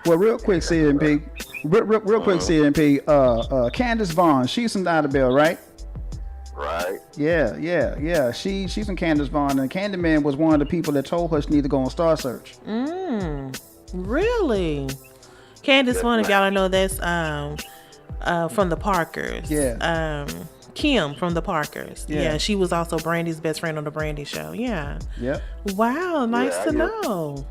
Well, real quick, CNP. Real quick, CNP. Candace Vaughn, she's from Idabel, right? Right. Yeah. She's from Candace Vaughn, and Candyman was one of the people that told her she needed to go on Star Search. Really? Candace Vaughn, if y'all don't know, that's from the Parkers. Yeah. Kim from the Parkers. Yeah, she was also Brandy's best friend on the Brandy show. Yeah. Yep. Wow, nice to know.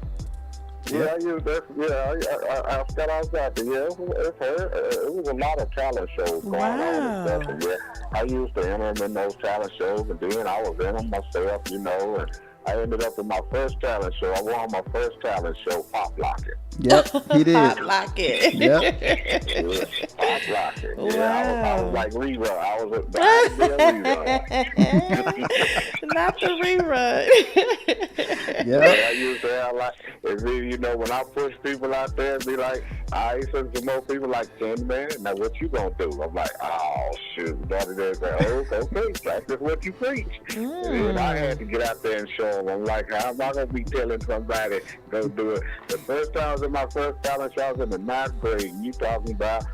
Yeah, I forgot I was out there. Yeah, it's her. It was a lot of talent shows going on and stuff. And I used to enter them in those talent shows, and then I was in them myself, and I ended up in my first talent show. I won my first talent show, Pop Locket. Yep, he did. Pop Locket. Yep. Pop Locket. Wow. Yeah, I was like rerun. I was a rerun. Not the rerun. Yeah. I used to have when I push people out there and be like, I used to some more people like, man, now what you gonna do? I'm like, oh shoot, okay, practice what you preach. And then I had to get out there and show them. I'm like, how am I gonna be telling somebody go do it? The first time I was in my first talent show, I was in the 9th grade. You talking about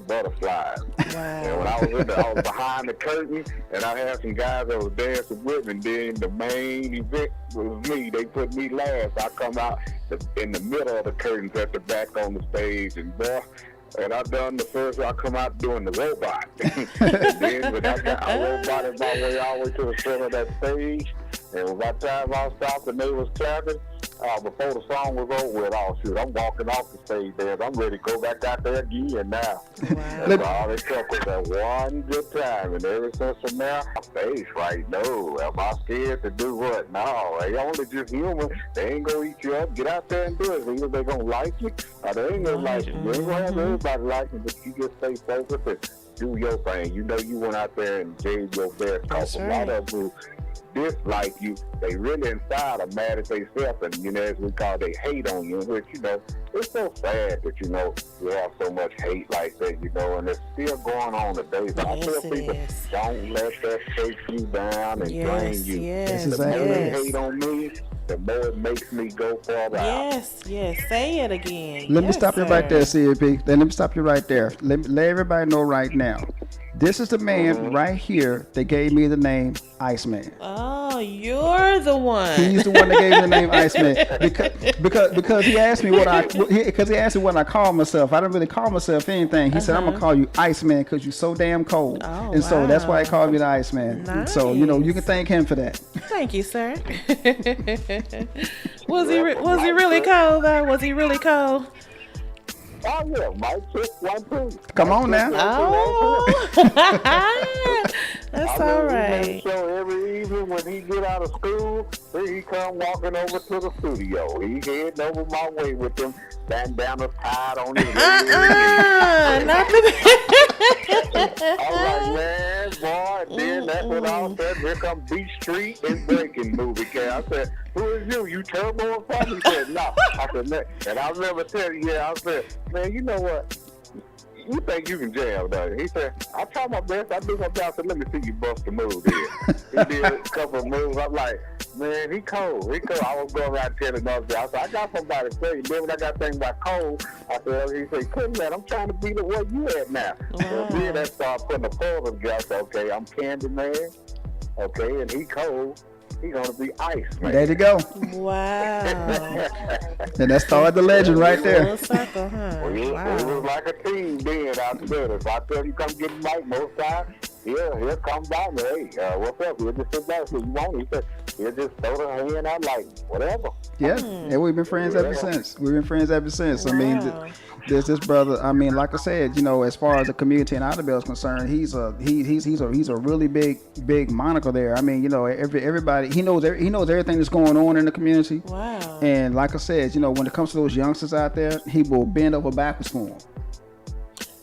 butterflies. Wow. And when I was behind the curtain, and I had some guys that was dancing with me, and then the main event was me. They put me last. I come out in the middle of the curtains at the back on the stage, and I done the first. I come out doing the robot. And then when I roboted my way all the way to the center of that stage, and by the time I stopped and they was clapping, before the song was over with, I'm walking off the stage there. I'm ready to go back out there again now. Wow. That's all it took was that one good time. And ever since from there, my face, right? No. Am I scared to do what? No. They only just human. They ain't going to eat you up. Get out there and do it. Either they going to like you or they ain't going to like you. You ain't going to have everybody like you, but you just stay focused and do your thing. You went out there and gave your best. That's A right. lot of them dislike you. They really inside are mad at themselves, and as we call, they hate on you. Which it's so sad that you have so much hate like that, and it's still going on today. But I tell people, don't let that take you down and drain you. Yes, The more they hate on me, the more it makes me go farther out. Yes. Say it again. Let me stop you right there, CAP. Let me stop you right there. Let everybody know right now. This is the man right here that gave me the name Iceman. Oh, you're the one. He's the one that gave me the name Iceman because he asked me what I call myself. I didn't really call myself anything. He said, I'm gonna call you Iceman because you're so damn cold. Oh, and so that's why he wow. called me the Iceman. Nice. So you can thank him for that. Thank you, sir. Was he really cold though? Was he really cold? Oh yeah, Mike took 1 2. Come on now. Oh, that's all right. So every evening when he get out of school, he come walking over to the studio. He heading over my way with them bandanas tied on his legs. Not the. I was like, man, boy. Then that's what I said. Here come Beach Street and Breaking movie. I said, who is you? You Turbo or something? He said, no. I said, man. And I remember telling you, I said, man, you know what? You think you can jam, though? He said, I try my best. I do my best. I said, let me see you bust a move here. He did a couple of moves. I'm like, man, he cold. I was going around telling others. I said, I got somebody to tell you. Then when I got things about cold, I said, he said, come man, I'm trying to be the way you at now. Wow. So then that started putting a puzzle together. I said, okay, I'm Candyman. Okay, and he cold. He gonna be Ice, man. There you go. Wow. And that started the legend right there. Full circle, huh? It Wow. was like a team then out there. If I tell you come get Mike most times, he'll come by me. Hey, what's up? He'll just sit back. So you want? He said he'll just throw the hand out like whatever. Yeah, and we've been friends ever since. We've been friends ever since. I mean, Wow. there's this brother. I mean, like I said, you know, as far as the community in Idabel is concerned, he's a really big moniker there. I mean, you know, everybody he knows everything that's going on in the community. Wow. And like I said, you know, when it comes to those youngsters out there, he will bend over backwards for them.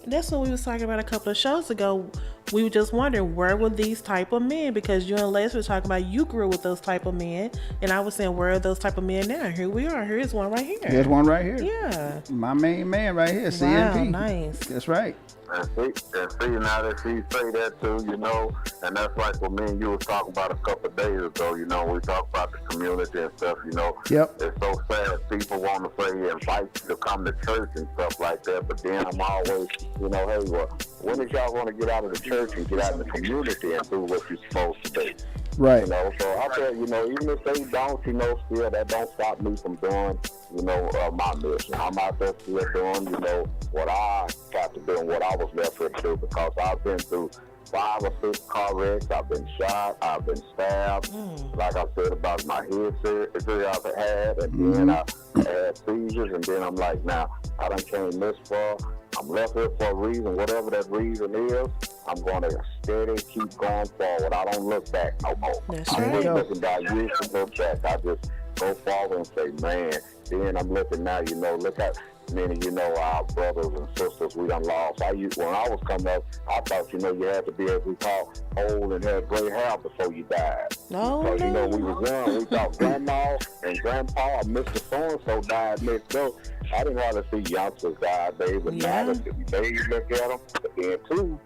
That's what we was talking about a couple of shows ago. We were just wondering, where were these type of men? Because you and Les were talking about you grew with those type of men, and I was saying, where are those type of men now? Here we are. Here's one right here. There's one right here. Yeah. My main man right here, Wow, CNP. nice. That's right. And see, now that she say that too, you know, and that's like what me and you was talking about a couple of days ago, you know, we talk about the community and stuff, you know. Yep. It's so sad people want to say invite you to come to church and stuff like that, but then I'm always, you know, hey, well, when is y'all going to get out of the church and get out in the community and do what you're supposed to do? Right. You know, so I tell you know, even if they don't, you know, still that don't stop me from doing, you know, my mission. I'm out there still doing, you know, what I got to do and what I was left with to do, because I've been through 5 or 6 car wrecks. I've been shot. I've been stabbed. Like I said about my head surgery I've had, and then I had seizures, and then I'm like, now I done came this far. I'm left here for a reason. Whatever that reason is, I'm going to steady keep going forward. I don't look back no more. That's I'm right. not looking back. I used to look back. I just go forward and say, man. Then I'm looking now, you know, look at many, you know, our brothers and sisters we done lost. When I was coming up, I thought, you know, you had to be, as we call, old and have gray hair before you died. No, Because, you know, no. we was young. We thought grandma and grandpa or Mr. So-and-so died next door. I didn't want to see youngsters die. They would Yeah. not. They look at them. But then, too,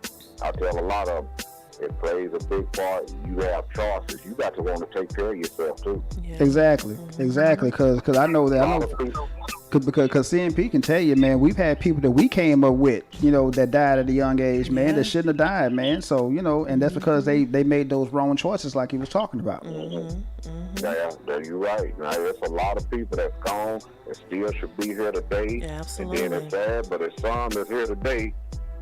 I tell a lot of them, it plays a big part. You have choices. You got to want to take care of yourself, too. Yeah. Exactly. Because I know that. A I lot know. of people, Because CNP can tell you, man, we've had people that we came up with, you know, that died at a young age, man, that shouldn't have died, man. So, you know, and that's because they made those wrong choices like he was talking about. yeah, you're right. Now, there's a lot of people that's gone and still should be here today. Absolutely. And then it's sad, but there's some that's here today.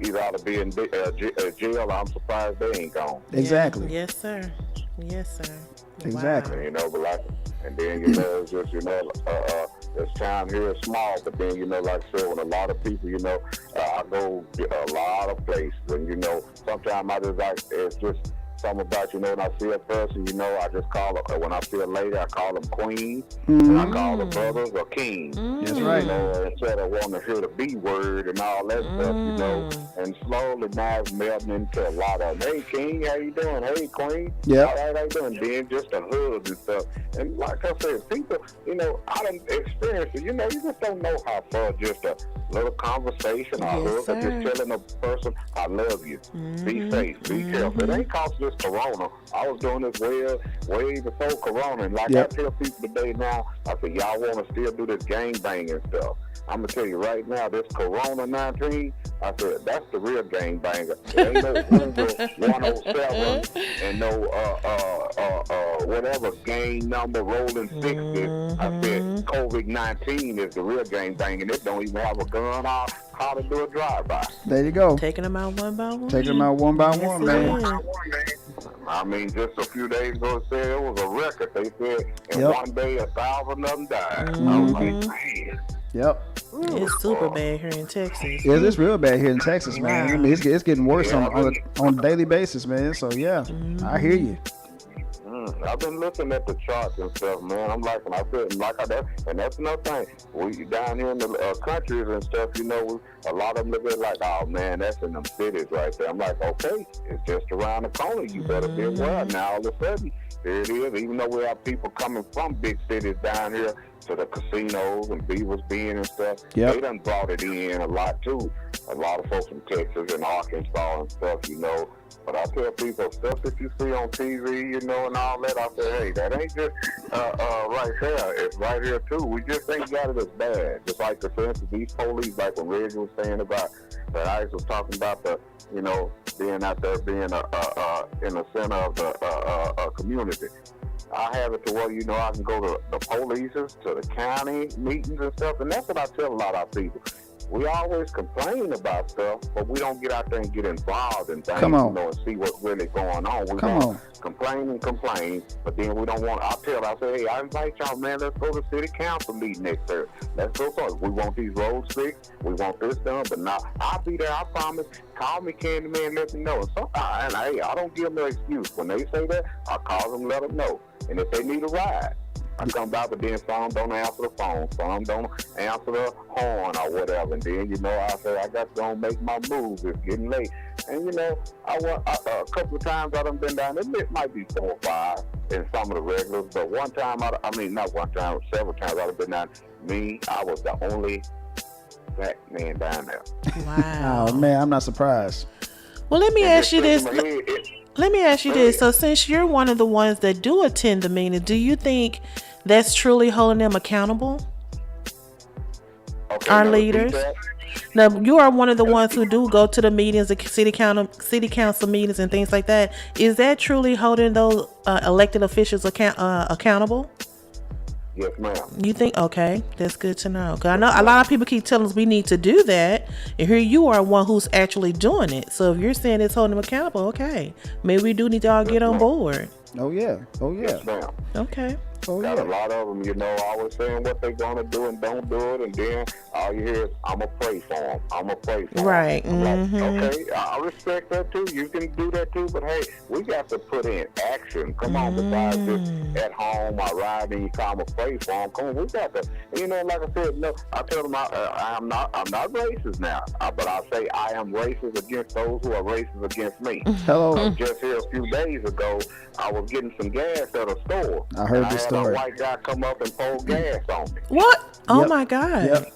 Either ought to be in jail. I'm surprised they ain't gone. Exactly. Yeah. Yes, sir. Yes, sir. Exactly. Wow. You know, but like, and then you know, it's just, you know, this town here is small, but then, you know, like I said, when a lot of people, you know, I go a lot of places, and, you know, sometimes I just like, it's just something about, you know, when I see a person, you know, I just call them, when I see a lady, I call them queen, and I call them brothers or king. That's right. You know, instead of wanting to hear the B word and all that stuff, you know, and slowly now it's melting into a lot of, hey, king, how you doing? Hey, queen. Yep. All right, how you doing? Then just a hug and stuff. And like I said, people, you know, I done experienced it. You know, you just don't know how far just a little conversation or Yes, hug or sir. just telling a person, I love you. Be safe. Be careful. It ain't cost this corona. I was doing this way before corona. And like Yep. I tell people today now, I say, y'all want to still do this gang banging stuff. I'm going to tell you right now, this Corona 19, I said, that's the real gang banger. There ain't no Uber 107 and no whatever gang number rolling 60. I said, COVID-19 is the real gang banging. It don't even have a gun or how to do a drive-by. There you go. Taking them out one by one. Taking them out one by Yes, one, it man. is. I mean, just a few days ago, it said it was a record. They said in Yep. one day, 1,000 of them died. I was like, man. Yep. It's super bad here in Texas. Yeah, it's real bad here in Texas, man. I mean, it's getting worse Yeah, on a daily basis, man. So, yeah, I hear you. I've been looking at the charts and stuff, man. I'm like, and I said, like that, and that's another thing. We down here in the countries and stuff, you know, a lot of them look at it like, oh man, that's in them cities right there. I'm like, okay, it's just around the corner. You better be aware. Now all of a sudden, there it is. Even though we have people coming from big cities down here to the casinos and Beavers Bend and stuff, Yep. they done brought it in a lot too. A lot of folks from Texas and Arkansas and stuff, you know. But I tell people, stuff that you see on TV, you know, and all that, I say, hey, that ain't just right there. It's right here, too. We just ain't got it as bad. Just like, for instance, these police, like when Reggie was saying about, that I was talking about the, you know, being out there, being in the center of the community. I have it to where, you know, I can go to the police, to the county meetings and stuff, and that's what I tell a lot of people. we always complain about stuff, but we don't get out there and get involved in things, Come on. you know, and see what's really going on. We Come want on. to complain, but then we don't want. I say, hey, I invite y'all, man. Let's go to city council meeting next Thursday. Let's go first. We want these roads fixed. We want this done, but now I'll be there. I promise. Call me, Candyman, let me know. And sometimes, and I don't give them no excuse when they say that. I call them, let them know, and if they need a ride, I come back, but then some don't answer the phone, some don't answer the horn or whatever. And then, you know, I say, I got to go make my moves. It's getting late. And, you know, a couple of times I done been down. It might be 4 or 5 in some of the regulars, but one time, not one time, several times I done been down. I was the only black man down there. Wow. Oh, man, I'm not surprised. Well, let me ask you this. Let me ask you this. Go So since you're one of the ones that do attend the meeting, do you think that's truly holding them accountable? Okay, Our now repeat leaders? that. Now, you are one of the ones who do go to the meetings, the city council meetings and things like that. Is that truly holding those elected officials accountable? Yes, ma'am. You think? Okay, that's good to know. Because I know a lot of people keep telling us we need to do that, and here you are one who's actually doing it. So if you're saying it's holding them accountable, okay, maybe we do need to all get on board. Oh, yeah. Oh, yeah. Yes, ma'am. Okay. Oh, Got a yeah. lot of them, you know, always saying what they gonna do and don't do it, and then all you hear is, "I'ma pray for them. I'ma pray for them." Right. I'm like, Mhm. okay, I respect that too. You can do that too, but hey, we got to put in action. Come on, besides just at home or riding, you come and pray for them. Come on, we got to, you know, like I said, no, I tell them I'm not racist now, but I say I am racist against those who are racist against me. Hello. Just here a few days ago, I was getting some gas at a store. I heard and this I had story. a white guy come up and pour gas on me. What? Oh Yep. my God. Yep.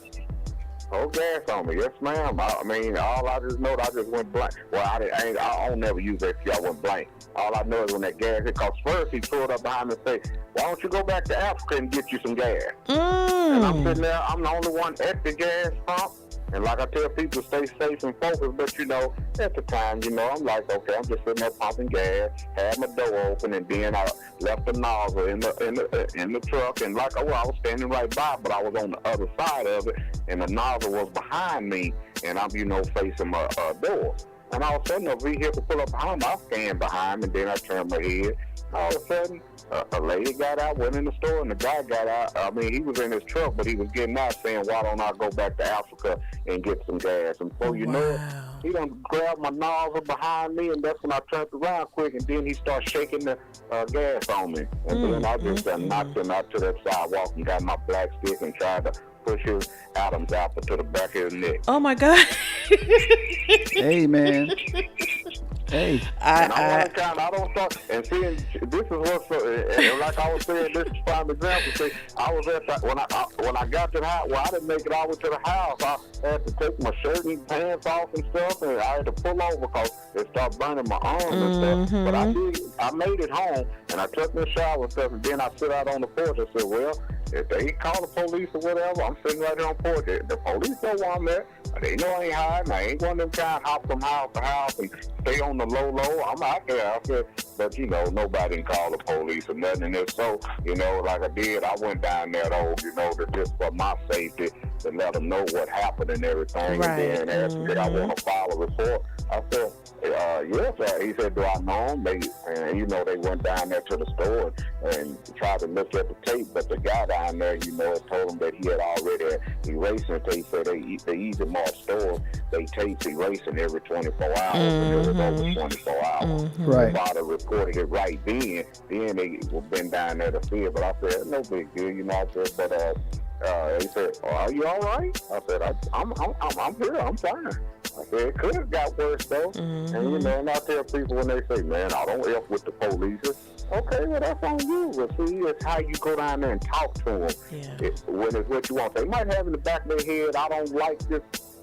Pour gas on me, yes, ma'am. I mean, all I just know, I just went blank. Well, I don't never use that shit. I went blank. All I know is when that gas hit, because first he pulled up behind me and said, "Why don't you go back to Africa and get you some gas?" And I'm sitting there, I'm the only one at the gas pump. And like I tell people, stay safe and focused. But, you know, at the time, you know, I'm like, okay, I'm just sitting there pumping gas, had my door open, and then I left the nozzle in the truck. And like I was standing right by, but I was on the other side of it, and the nozzle was behind me, and I'm, you know, facing my door. And all of a sudden, a vehicle pulled up behind me. I scanned behind me, and then I turned my head. All of a sudden, a lady got out, went in the store, and the guy got out. I mean, he was in his truck, but he was getting out saying, "Why don't I go back to Africa and get some gas?" And before you know it, he done grabbed my nozzle behind me, and that's when I turned around quick, and then he started shaking the gas on me. And then I just knocked him out to that sidewalk and got my black stick and tried to push his Adam's apple to the back of his neck. Oh my God. Hey, man. Hey. And I don't start, and see, this is what's, and like I was saying, this is prime example. See, I was at the, when I got to the house, well, I didn't make it all the way to the house. I had to take my shirt and pants off and stuff, and I had to pull over because it started burning my arms and stuff. But I made it home, and I took my shower and stuff, and then I sit out on the porch and said, well, if they call the police or whatever, I'm sitting right there on the porch. The police know where I'm at. They know I ain't hiding. I ain't one of them kind hop from house to house and stay on the low. I'm out there. I said, but you know, nobody can call the police or nothing. And if so, you know, like I did, I went down there though, you know, just for my safety, to let them know what happened and everything. Right. And then asked me, did I want to file a report? I said, yes, sir. He said, do I know them? And you know, they went down there to the store and tried to look at the tape, but the guy down there, you know, told him that he had already erasing the tape. So the Easy Mart stores, they tape erasing every 24 hours, and it was over 24 hours. Right. The father reported it right then they been down there to see it, but I said, no big deal, you know. I said, but he said, oh, are you all right? I said, I'm here, I'm fine. I said, it could have got worse though. And you know, and I tell people when they say, man, I don't F with the police. Okay, well, that's on you. But see, it's how you go down there and talk to them. Yeah. When it's what you want. They might have in the back of their head, I don't like this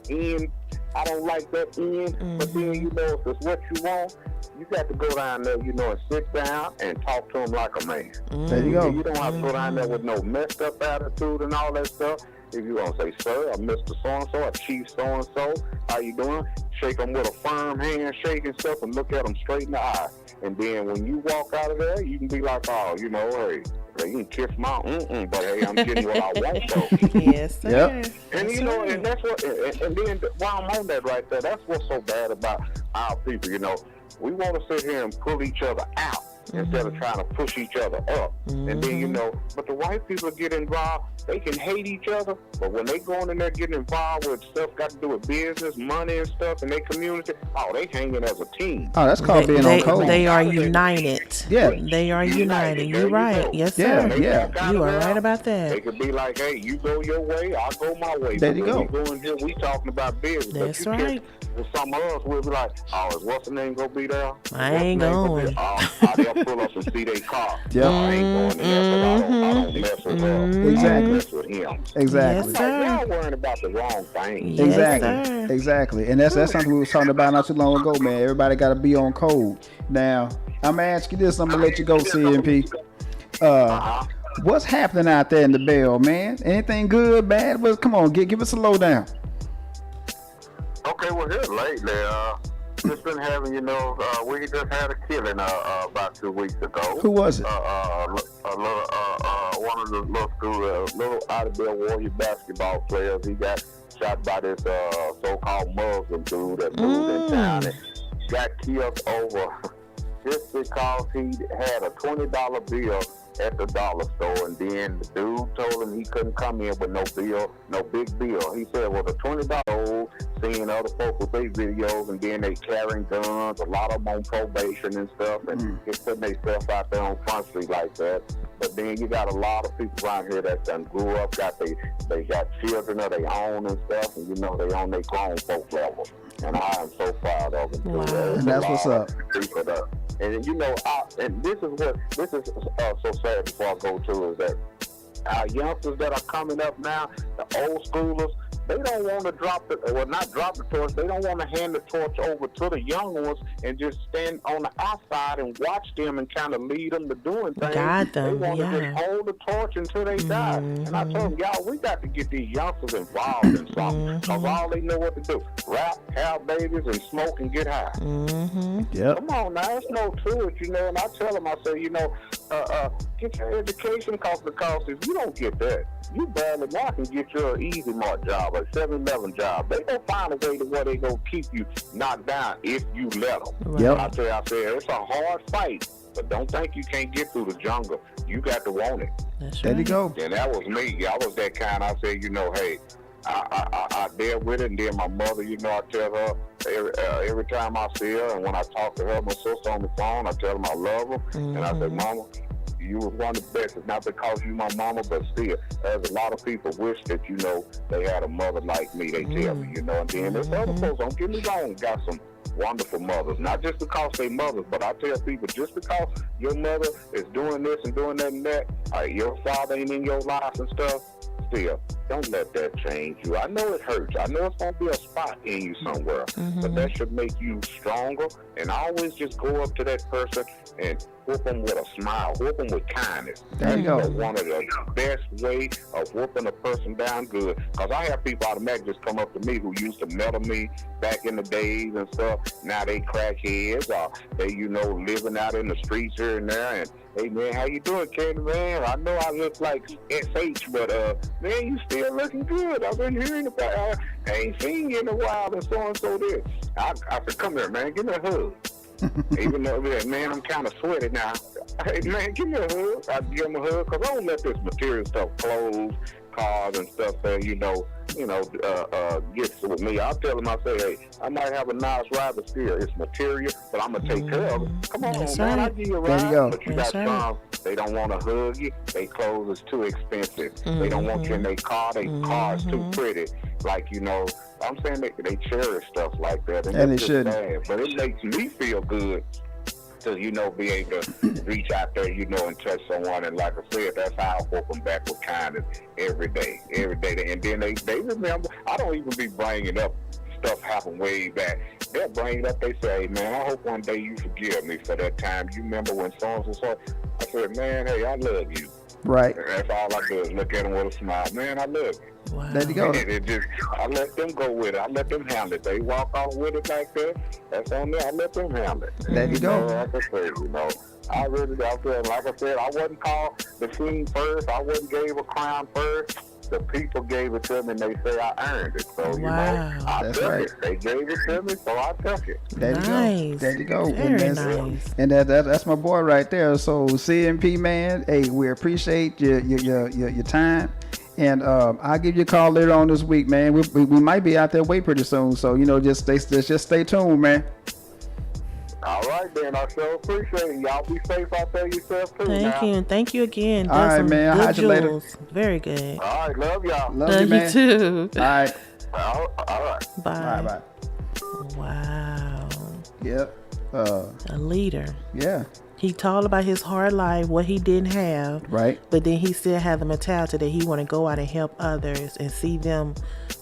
end. I don't like that end. But then, you know, if it's what you want, you got to go down there, you know, and sit down and talk to them like a man. There you go. You don't have to go down there with no messed up attitude and all that stuff. If you want to say, sir, or Mr. So-and-so, or Chief so-and-so, how you doing? Shake them with a firm handshake and stuff and look at them straight in the eye. And then when you walk out of there, you can be like, oh, you know, hey, you can kiss my but hey, I'm getting what I want though. Yes, sir. Yep. And That's you know, right. and that's what, and then while I'm on that right there, that's what's so bad about our people. You know, we want to sit here and pull each other out instead of trying to push each other up. And then, you know, but the white people get involved, they can hate each other, but when they go in there getting involved with stuff got to do with business, money and stuff in their community, oh, they hanging as a team. Oh, that's called being on code. They are united. Yeah. They are united. There You're you right. go. Yes, Yeah, sir. yeah. You are right about They that. could be like, hey, you go your way, I'll go my way. There But you when go. we go in here, we talking about business. That's but you right. With some of us, we'll be like, oh, is what's the name gonna be there? I What's ain't the name gonna going. be- Oh, they'll pull up and see their car. Yep. Oh, I ain't going in there because I don't mess with her. Exactly. I don't mess with him. Exactly. Yes, sir. Like, y'all worrying about the wrong thing. Yes, Exactly. sir. Exactly. And that's something we was talking about not too long ago, man. Everybody got to be on code. Now, I'm gonna ask you this. I'm gonna let you go, CMP. What's happening out there in the Bell, man? Anything good, bad? Come on, give us a lowdown. Okay, well, here lately, just been having, you know, we just had a killing about 2 weeks ago. Who was it? One of the little out-of-bell Warrior basketball players. He got shot by this so-called Muslim dude that moved in town and got killed over just because he had a $20 bill at the dollar store, and then the dude told him he couldn't come in with no bill, no big bill. He said, well, the $20 seeing other folks with their videos, and then they carrying guns, a lot of them on probation and stuff, and just putting themselves out there on Front Street like that. But then you got a lot of people around here that done grew up, they got children of their own and stuff, and you know they on their grown folk level. And I am so proud of them. Wow. And that's what's up. And you know, and this is so sad before I go to is that our youngsters that are coming up now, the old schoolers, they don't want to not drop the torch. They don't want to hand the torch over to the young ones and just stand on the outside and watch them and kind of lead them to doing things. Guide them, they want to yeah. just hold the torch until they die. And I told them, y'all, we got to get these youngsters involved in something because all they know what to do: rap, have babies, and smoke and get high. Yep. Come on now, there's no to it, you know. And I tell them, I say, you know, get your education because if you don't get that, you barely now can get your easy mark job, a 7-11 job. They gonna find a way to where they gonna keep you knocked down if you let them. Yep. I say, it's a hard fight, but don't think you can't get through the jungle. You got to want it. That's There you right. go. And that was me. I was that kind. I said, you know, hey, I deal with it. And then my mother, you know, I tell her every time I see her, and when I talk to her, my sister on the phone, I tell them I love her. And I say, Mama, you was one of the best. It's not because you my mama, but still, there's a lot of people wish that, you know, they had a mother like me. They tell me, you know. And then there's other folks, don't get me wrong, got some wonderful mothers. Not just because they mothers, but I tell people, just because your mother is doing this and doing that and that, your father ain't in your life and stuff, still, don't let that change you. I know it hurts. I know it's going to be a spot in you somewhere, but that should make you stronger. And always just go up to that person and whoop them with a smile, whoop them with kindness. There you go. That's one of the best way of whooping a person down good. Because I have people automatically just come up to me who used to meddle me back in the days and stuff. Now they crackheads, or they, you know, living out in the streets here and there. And hey man, how you doing, Candy Man? I know I look like SH, but man, you still looking good. I've been hearing about. I ain't seen you in a while, and so this. I said, come here, man, give me a hug. Even though, man, I'm kind of sweaty now. Hey man, give me a hug. I give him a hug because I don't let this material stuff, clothes, cars, and stuff that gets with me. I'll tell them, I say, hey, I might have a nice ride, but still, it's material, but I'm gonna take care of it. Come on, That's man, right. I'll give you a There ride. you go. But you That's got right. some, they don't want to hug you. Their clothes is too expensive. They don't want you in their car. Their car is too pretty. Like, you know, I'm saying they cherish stuff like that. And it's they just shouldn't. bad. But it makes me feel good to, you know, be able to reach out there, you know, and touch someone. And like I said, that's how I hope them back with kindness every day. And then they remember. I don't even be bringing up stuff happened way back. They'll bring it up. They say, hey, man, I hope one day you forgive me for that time. You remember when so-and-so. I said, man, hey, I love you. Right. That's all I do is look at them with a smile. Man, I love you. Wow. There you go. And it just, I let them go with it. I let them handle it. They walk off with it like that. That's on there. I let them handle it. There you go. Like I said, I really, I feel like I said, I wasn't called the king first. I wasn't gave a crown first. The people gave it to me, and they say I earned it. So, I That's took right. it. They gave it to me, so I took it. There you go. Nice. There you go. Very and nice. And that's my boy right there. So CMP man, hey, we appreciate your time. And I'll give you a call later on this week, man. We might be out there way pretty soon. So just stay tuned, man. All right, then. I sure appreciate it. Y'all be safe out there yourself, too. Thank you. And thank you again. All right, Some man. good I'll you later. jewels. Very good. All right, love y'all. Love you, man. too. All right. All right. Bye. Bye. Wow. Yep. A leader. Yeah. He talked about his hard life, what he didn't have. Right. But then he still had the mentality that he want to go out and help others and see them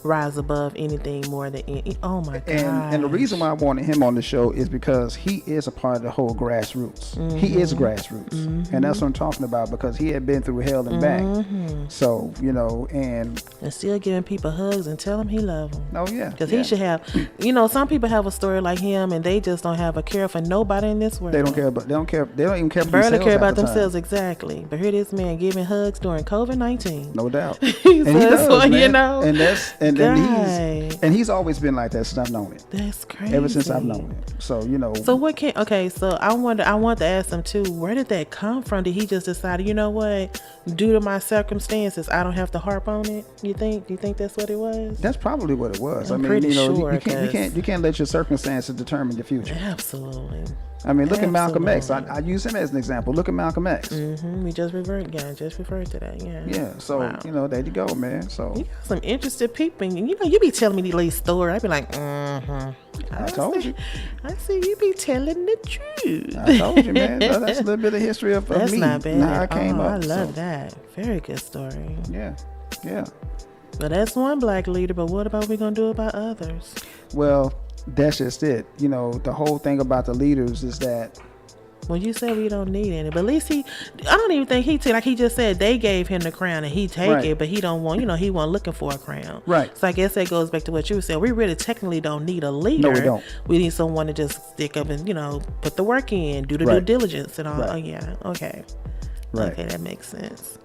rise above anything more than oh my god. And the reason why I wanted him on the show is because he is a part of the whole grassroots. He is grassroots, and that's what I'm talking about, because he had been through hell and back. So and still giving people hugs and tell them he love them. oh yeah, Because he should have, some people have a story like him and they just don't have a care for nobody in this world. They don't care. They don't even care. Barely care about half the time. themselves, exactly. But here this man giving hugs during COVID-19. No doubt. So And he that's does, why, man. And he's Guy. always been like that since I've known it. That's crazy. Ever since I've known it. So So what can so I want to ask him too, where did that come from? Did he just decide, you know what, due to my circumstances, I don't have to harp on it? You think that's what it was? That's probably what it was. I'm pretty sure, you can't let your circumstances determine your future. Absolutely. I mean, look at Malcolm X. Absolutely. I use him as an example. Look at Malcolm X. We just referred to that. Yeah. So Wow. there you go, man. So You got some interested people, and you be telling me these little stories. I be like, I told you. I see you be telling the truth. I told you, man. That's a little bit of history of That's me. not bad. And how I came up. I love so, that. Very good story. Yeah. But that's one black leader. But what about we gonna do about others? Well, that's just it. The whole thing about the leaders is that. Well, you said we don't need any, but at least I don't even think he just said they gave him the crown and he take Right. it, but he don't want, he wasn't looking for a crown. Right. So I guess that goes back to what you were saying. We really technically don't need a leader. No, we don't. We need someone to just stick up and, put the work in, do the Right. due diligence and all. Right. Oh, yeah. Okay. Right. Okay, that makes sense.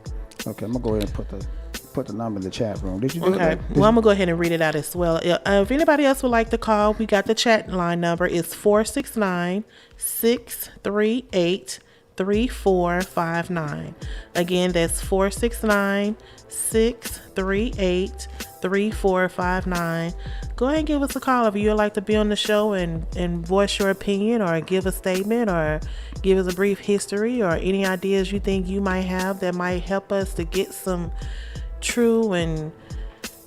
Okay, I'm gonna go ahead and put the number in the chat room. Did you do Okay. that? Well, I'm going to go ahead and read it out as well. If anybody else would like to call, we got the chat line number. It's 469-638-3459. Again, that's 469-638-3459. Go ahead and give us a call if you'd like to be on the show and voice your opinion or give a statement or give us a brief history or any ideas you think you might have that might help us to get some true and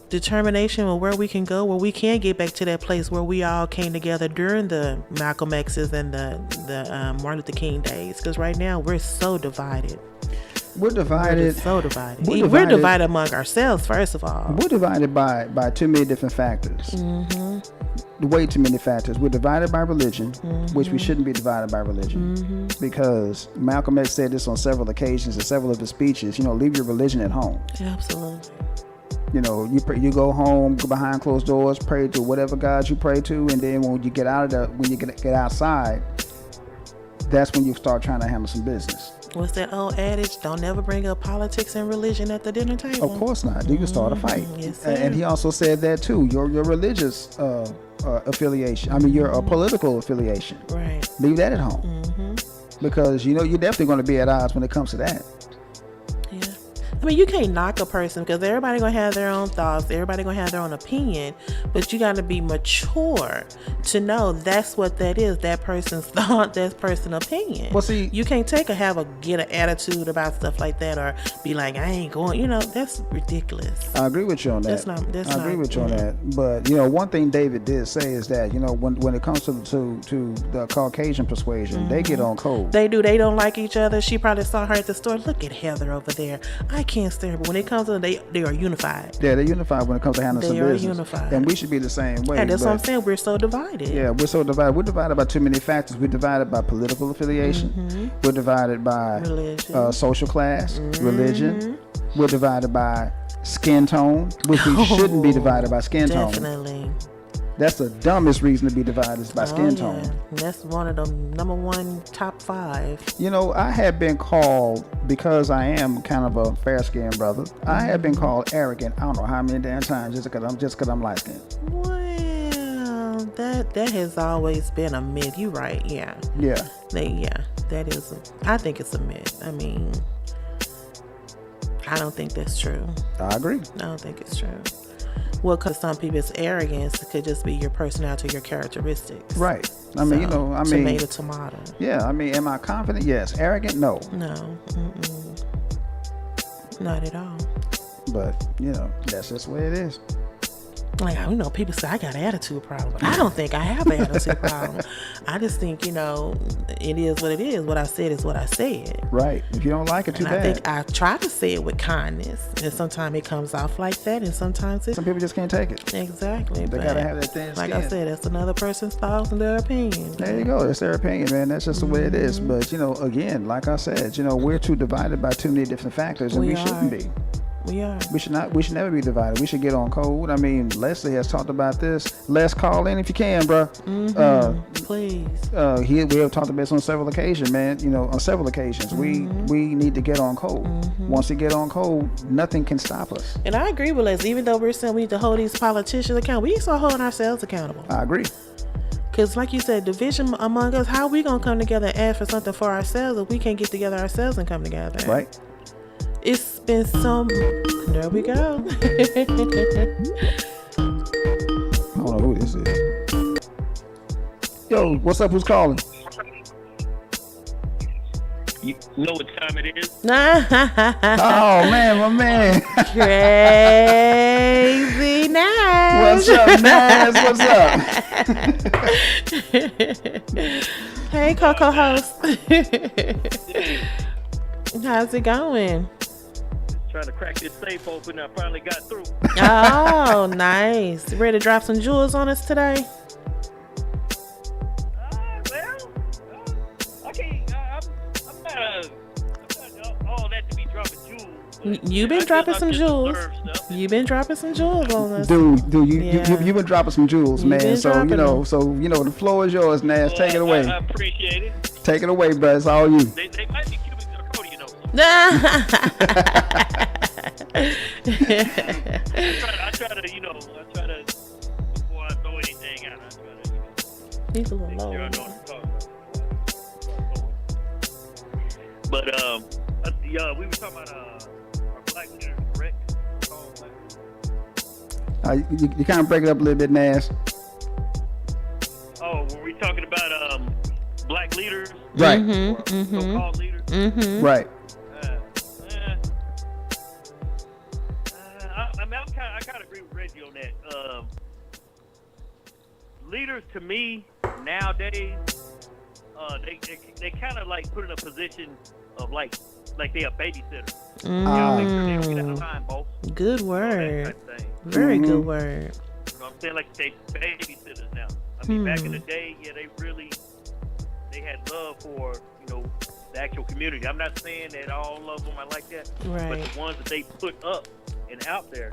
determination of where we can go, where we can get back to that place where we all came together during the Malcolm X's and the Martin Luther King days. Because right now we're so divided. We're divided. So divided. We're We're divided among ourselves, first of all. We're divided by too many different factors. Way too many factors. We're divided by religion, which we shouldn't be divided by religion, because Malcolm X said this on several occasions in several of his speeches. Leave your religion at home. Absolutely. You go home, go behind closed doors, pray to whatever God you pray to, and then when you get get outside, that's when you start trying to handle some business. What's that old adage? Don't never bring up politics and religion at the dinner table. Of course not. You can start a fight. Yes, sir. And he also said that too. Your religious affiliation. I mean, your political affiliation. Right. Leave that at home, because you're definitely going to be at odds when it comes to that. Yeah. I mean, you can't knock a person because everybody gonna have their own thoughts. Everybody gonna have their own opinion, but you got to be mature to know that's what that is. That person's thought, that person's opinion. Well, see, you can't get an attitude about stuff like that or be like, I ain't going. That's ridiculous. I agree with you on that. I agree with you on that. But one thing David did say is that when it comes to the Caucasian persuasion, they get on cold. They do. They don't like each other. She probably saw her at the store. Look at Heather over there. I can't stand her. But when it comes to they are unified. Yeah, they're unified when it comes to handling some They are business. unified. And we should be the same way. And that's but, what I'm saying. We're so divided. Yeah, we're so divided. We're divided by too many factors. We're divided by political affiliation. We're divided by Religion. social class, religion. We're divided by skin tone, which we shouldn't be divided by skin tone. Definitely. That's the dumbest reason to be divided is by skin tone. And that's one of the number one top 5. You know, I have been called, because I am kind of a fair-skinned brother, I have been called arrogant. I don't know how many damn times just because I'm light-skinned. Well, that has always been a myth. You right? Yeah. Yeah. That is. I think it's a myth. I mean, I don't think that's true. I agree. I don't think it's true. Well, because some people's arrogance could just be your personality, your characteristics. Right. I mean, Tomato. Yeah, I mean, am I confident? Yes. Arrogant? No. No. Not at all. But, that's just the way it is. Like, people say I got an attitude problem. I don't think I have an attitude problem. I just think, it is what it is. What I said is what I said. Right. If you don't like it, too bad. I think I try to say it with kindness. And sometimes it comes off like that. And sometimes some people just can't take it. Exactly. They got to have that thin skin. Like I said, that's another person's thoughts and their opinion. There you go. That's their opinion, man. That's just the way it is. But, again, like I said, we're too divided by too many different factors. And we shouldn't be. We are. We should never be divided. We should get on code. I mean, Leslie has talked about this. Les, call in if you can, bro. Please. We have talked about this on several occasions, man. On several occasions. We need to get on code. Once we get on code, nothing can stop us. And I agree with Les. Even though we're saying we need to hold these politicians accountable, we need to start holding ourselves accountable. I agree. Because like you said, division among us, how are we going to come together and ask for something for ourselves if we can't get together ourselves and come together? Right. It's been there we go. I don't know who this is. Yo, what's up? Who's calling? You know what time it is? Oh, man, my man. Crazy Nash. What's up, Nash? What's up? Hey, Coco host. How's it going? Trying to crack this safe open. I finally got through. Oh, nice. Ready to drop some jewels on us today? I can't. I'm not all that to be dropping jewels. You've been dropping some jewels. You've been dropping some jewels on us. Dude, you've been dropping some jewels, man. So, the floor is yours, Nash. Take it away. I appreciate it. Take it away, bro. It's all you. They might be cubic zirconia, I try to, before I throw anything out, I try to, He's a little make low. sure I know what to talk about. But, we were talking about our black leaders, correct? You kind of break it up a little bit, Nash. Oh, were we talking about black leaders? Right. Or so-called leaders? Right. I kind of agree with Reggie on that. Leaders, to me, nowadays, they kind of like put in a position of like they a babysitter. Make sure they don't get out of line, boss. Good word. Very good word. You know what I'm saying? Like they babysitters now. I mean, back in the day, they had love for the actual community. I'm not saying that all of them are like that, Right. but the ones that they put up and out there,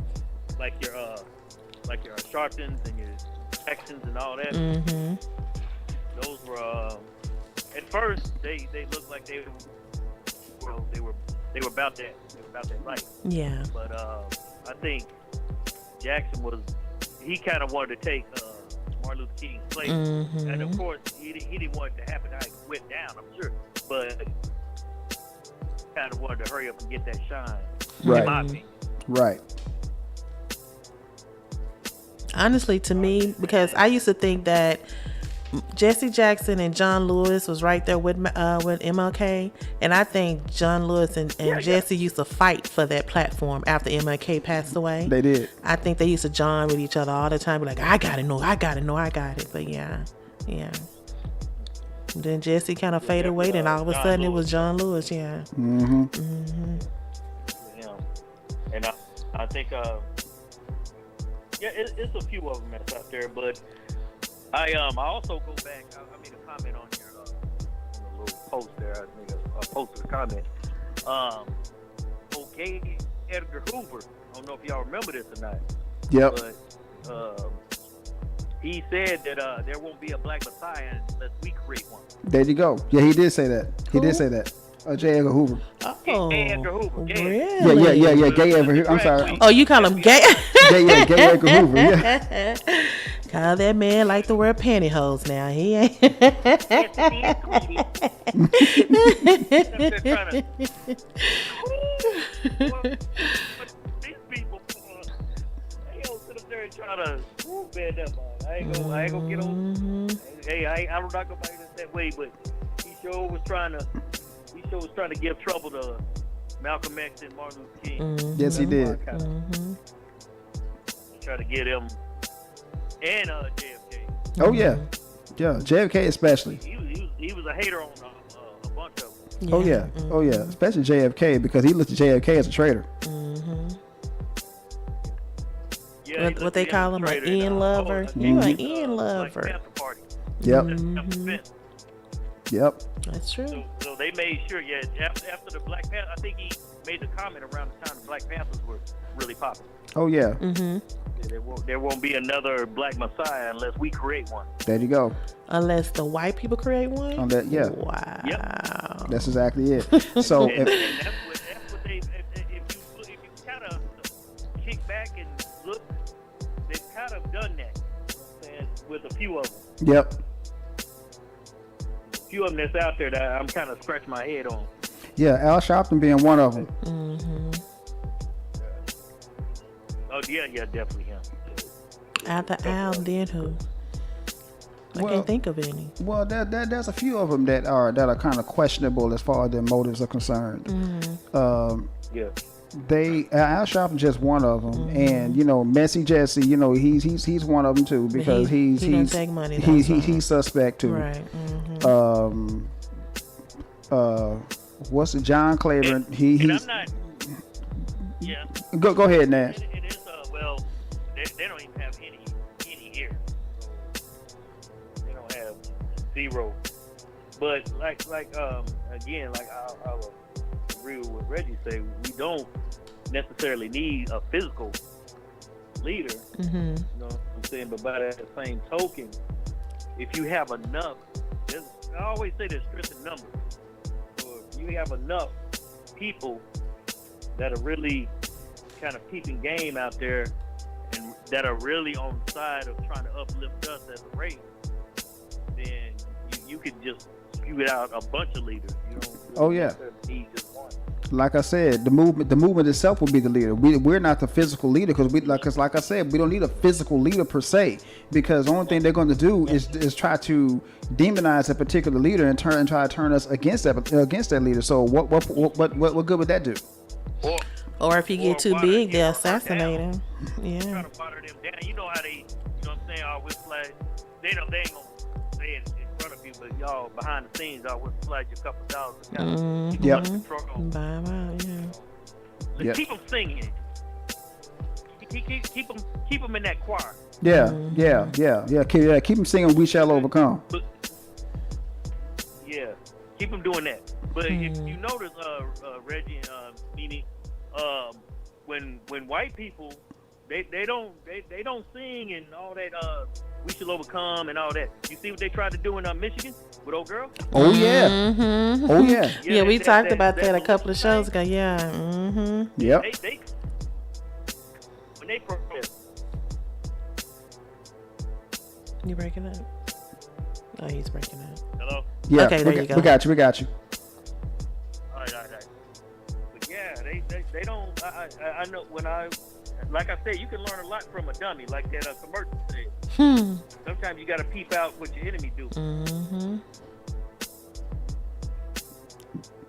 like your Sharptons and your Texans and all that. Those were at first they looked like they were about that. They were about that life. Yeah. But I think Jackson he kind of wanted to take Martin Luther King's place, and of course he didn't want it to happen. How it went down, I'm sure, but kind of wanted to hurry up and get that shine. Right. In my opinion. Right. Honestly, to me, because I used to think that Jesse Jackson and John Lewis was right there with MLK, and I think John Lewis and Jesse used to fight for that platform after MLK passed away. They did. I think they used to join with each other all the time, be like, I got it. But yeah. Then Jesse kind of faded away, and all of a sudden it was John Lewis. Yeah. think, it's a few of them that's out there. But I also go back. I made a comment on your on the little post there. I made a posted a comment. Okay, Edgar Hoover. I don't know if y'all remember this or not. Yep. But he said that there won't be a black Messiah unless we create one. There you go. Yeah, he did say that. He did say that. J. Edgar Hoover. Oh, Gay Edgar Hoover. really? Yeah. Gay Edgar Hoover. I'm sorry. Oh, you call him gay? Gay Edgar Hoover. Yeah. Call that man like to wear pantyhose now. He ain't. These people, they don't sit up there and try to bend up on. I ain't gonna get on. Hey, I'm not gonna make it that way, but he sure was trying to give trouble to Malcolm X and Martin Luther King. Yes, he did. Try to get him and JFK. Oh yeah, JFK especially. He was a hater on a bunch of them. Oh yeah, especially JFK because he looked at JFK as a traitor. Yeah, what they call him, an Ian lover. You an Ian lover. Yep. Yep. That's true. So they made sure, after the Black Panther, I think he made the comment around the time the Black Panthers were really popular. Oh yeah. There won't be another Black Messiah unless we create one. There you go. Unless the white people create one. Yeah. Wow. Yep. That's exactly it. So and that's what they. If you kind of kick back and look, they've kind of done that. You know what I'm saying, with a few of them. Yep. A few of them that's out there that I'm kind of scratching my head on. Yeah, Al Sharpton being one of them. Oh yeah, definitely him. After Al, then who? I can't think of any. Well, there's a few of them that are kind of questionable as far as their motives are concerned. Yeah. Al Sharpton just one of them, and Messy Jesse, he's one of them too because he he's take money. He's suspect too. Right. What's it? John Claiborne. And He's. I'm not. Yeah. Go ahead, Nash. It is. Well, they don't even have any here. So they don't have zero. But again, I'll agree with what Reggie say. We don't necessarily need a physical leader. You know what I'm saying? But by that same token, if you have enough, I always say there's strength in numbers. So if you have enough people that are really kind of keeping game out there and that are really on the side of trying to uplift us as a race, then you could just spew out a bunch of leaders. You don't need just one. Like I said, the movement itself will be the leader. We're not the physical leader because like I said, we don't need a physical leader per se. Because the only thing they're going to do is try to demonize a particular leader and try to turn us against that leader. So what good would that do? Or if he get too big, they'll assassinate him. Yeah. Trying to water them down. You know how they, what I'm saying, all with flag. They ain't gonna say it in front of you, but y'all behind the scenes, y'all with flag you a couple dollars. Yep. Let's keep them singing. Keep them in that choir. Keep them singing "We Shall Overcome." But, yeah, keep them doing that. But if you notice, Reggie and Nene, when white people they don't sing and all that "We Shall Overcome" and all that. You see what they tried to do in Michigan with old girl? Oh yeah. Oh yeah. Yeah, we talked about that a couple of shows ago. Yeah. Yep. They when they protest. You breaking up? Oh, he's breaking up. Hello. Yeah. Okay, there you go. We got you. All right. But yeah, they don't. I know when like I said, you can learn a lot from a dummy, like that commercial said. Sometimes you got to peep out what your enemy do.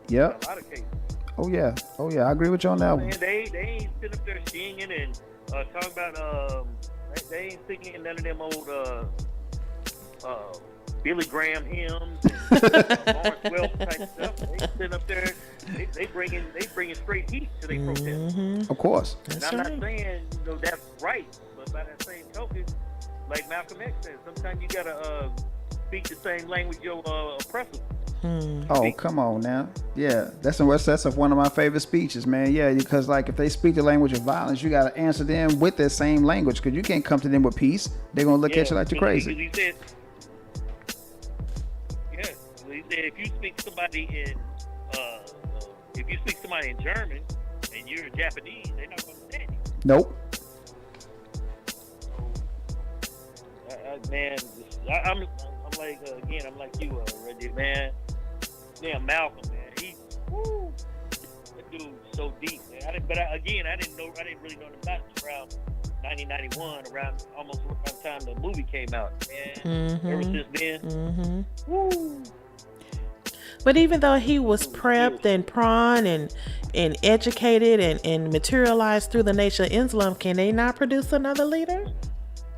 Yep. A lot of cases. Oh yeah. I agree with you on that one. They ain't sitting up there singing and talking about they ain't singing none of them old Billy Graham hymns and Lawrence Welk type stuff. They sit up there. They bringing straight heat to their protest. Of course. And I'm not saying that's right, but by that same token, like Malcolm X said, sometimes you gotta speak the same language your oppressor. Oh, come on now. Yeah, that's one of my favorite speeches, man. Yeah, because like if they speak the language of violence, you got to answer them with that same language because you can't come to them with peace. They're going to look at you like you're crazy. He said if you speak to somebody in German and you're Japanese, they're not going to understand you. Nope. Man, I'm like you, Reggie, man. Damn, Malcolm, man. That dude's so deep, man. I didn't really know the match around 1991, around almost around the time the movie came out, man. Ever since then, woo. But even though he was prepped and prawn and educated and materialized through the Nation of Islam, can they not produce another leader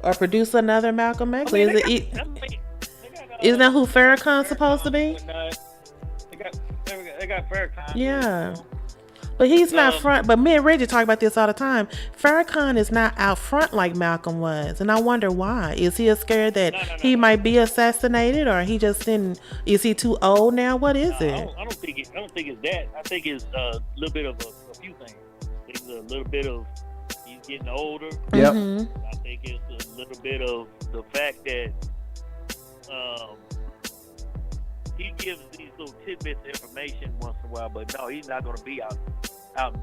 or produce another Malcolm X? Isn't that who Farrakhan's supposed to be? They got Farrakhan. Yeah. But he's not front. But me and Reggie talk about this all the time. Farrakhan is not out front like Malcolm was, and I wonder why. Is he scared that he might be assassinated, or he just didn't? Is he too old now? What is it? I don't think it's that. I think it's a little bit of a few things. I think it's a little bit of he's getting older. Yep. I think it's a little bit of the fact that he gives these little tidbits of information once in a while, but no, he's not going to be out in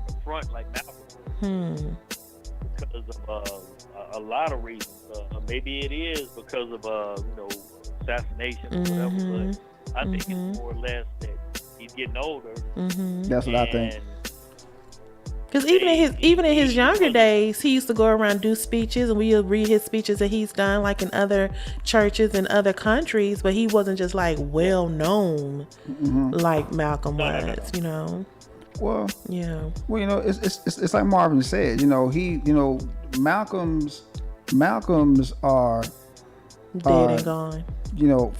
the front like Malcolm because of a lot of reasons. Maybe it is because of assassination or whatever, but I think it's more or less that he's getting older. That's what I think. Because even in his younger days, he used to go around and do speeches, and we'll read his speeches that he's done, like in other churches in other countries. But he wasn't just like well known like Malcolm was, you know. Well, yeah. Well, you know, it's like Marvin said. You know, Malcolms are dead and gone. You know,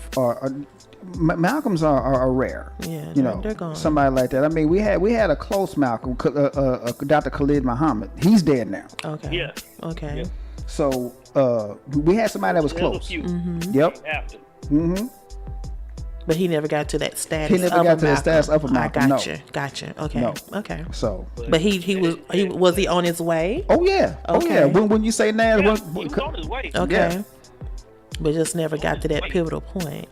Malcolms are rare. Yeah, you know, they're gone. Somebody like that. I mean, we had a close Malcolm, Dr. Khalid Muhammad. He's dead now. Okay. Yeah. Okay. Yeah. So we had somebody that was close. Yep. After. But he never got to that status. He never got to the status of a Malcolm. Gotcha. Okay. No. Okay. So. But he was he on his way? Oh yeah. Okay. Oh yeah. When you say that, he was on his way. Okay. Yeah. But just never got to that pivotal point.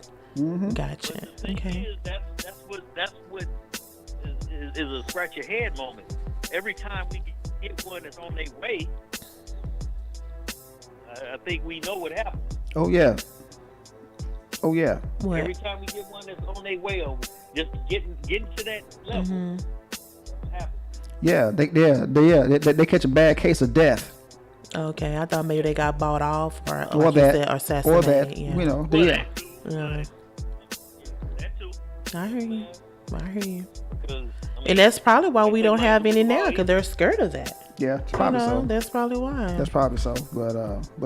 Gotcha. Okay. That's what is a scratch your head moment. Every time we get one that's on their way, I think we know what happens. Oh yeah. Oh yeah. What? Every time we get one that's on their way, or just getting to that level, happens. Yeah. They catch a bad case of death. Okay, I thought maybe they got bought off or Or like that. you said, assassinated. Or that. Yeah. You know. Well, Yeah. Yeah. That too. I hear you. Because, And that's probably why we don't have any now, because they're scared of that. Yeah. Probably so. That's probably why. That's probably so. But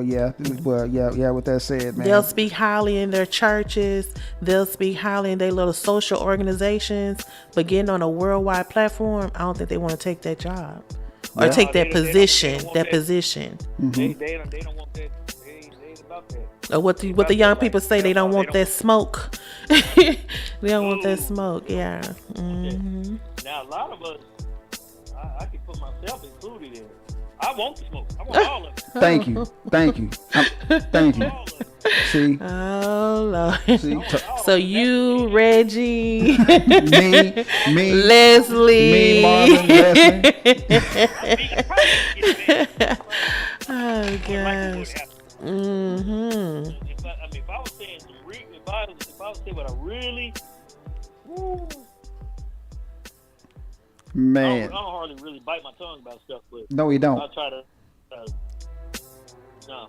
yeah. With that said, man. They'll speak highly in their churches. They'll speak highly in their little social organizations. But getting on a worldwide platform, I don't think they want to take that job or take that position. Position. They don't want that. They ain't about that. Or what the young people say, they don't want that smoke. They don't want that smoke. Yeah. Now a lot of us, I can put myself included in it. I want the smoke. I want all of it. Thank you. Thank you. All of it. See. Oh Lord. See. So you, Reggie, me, Leslie, me, Marvin, Leslie. Oh gosh. If I was saying if I was saying what I really, Man. I don't hardly really bite my tongue about stuff, but No, you don't. I'll try to. No.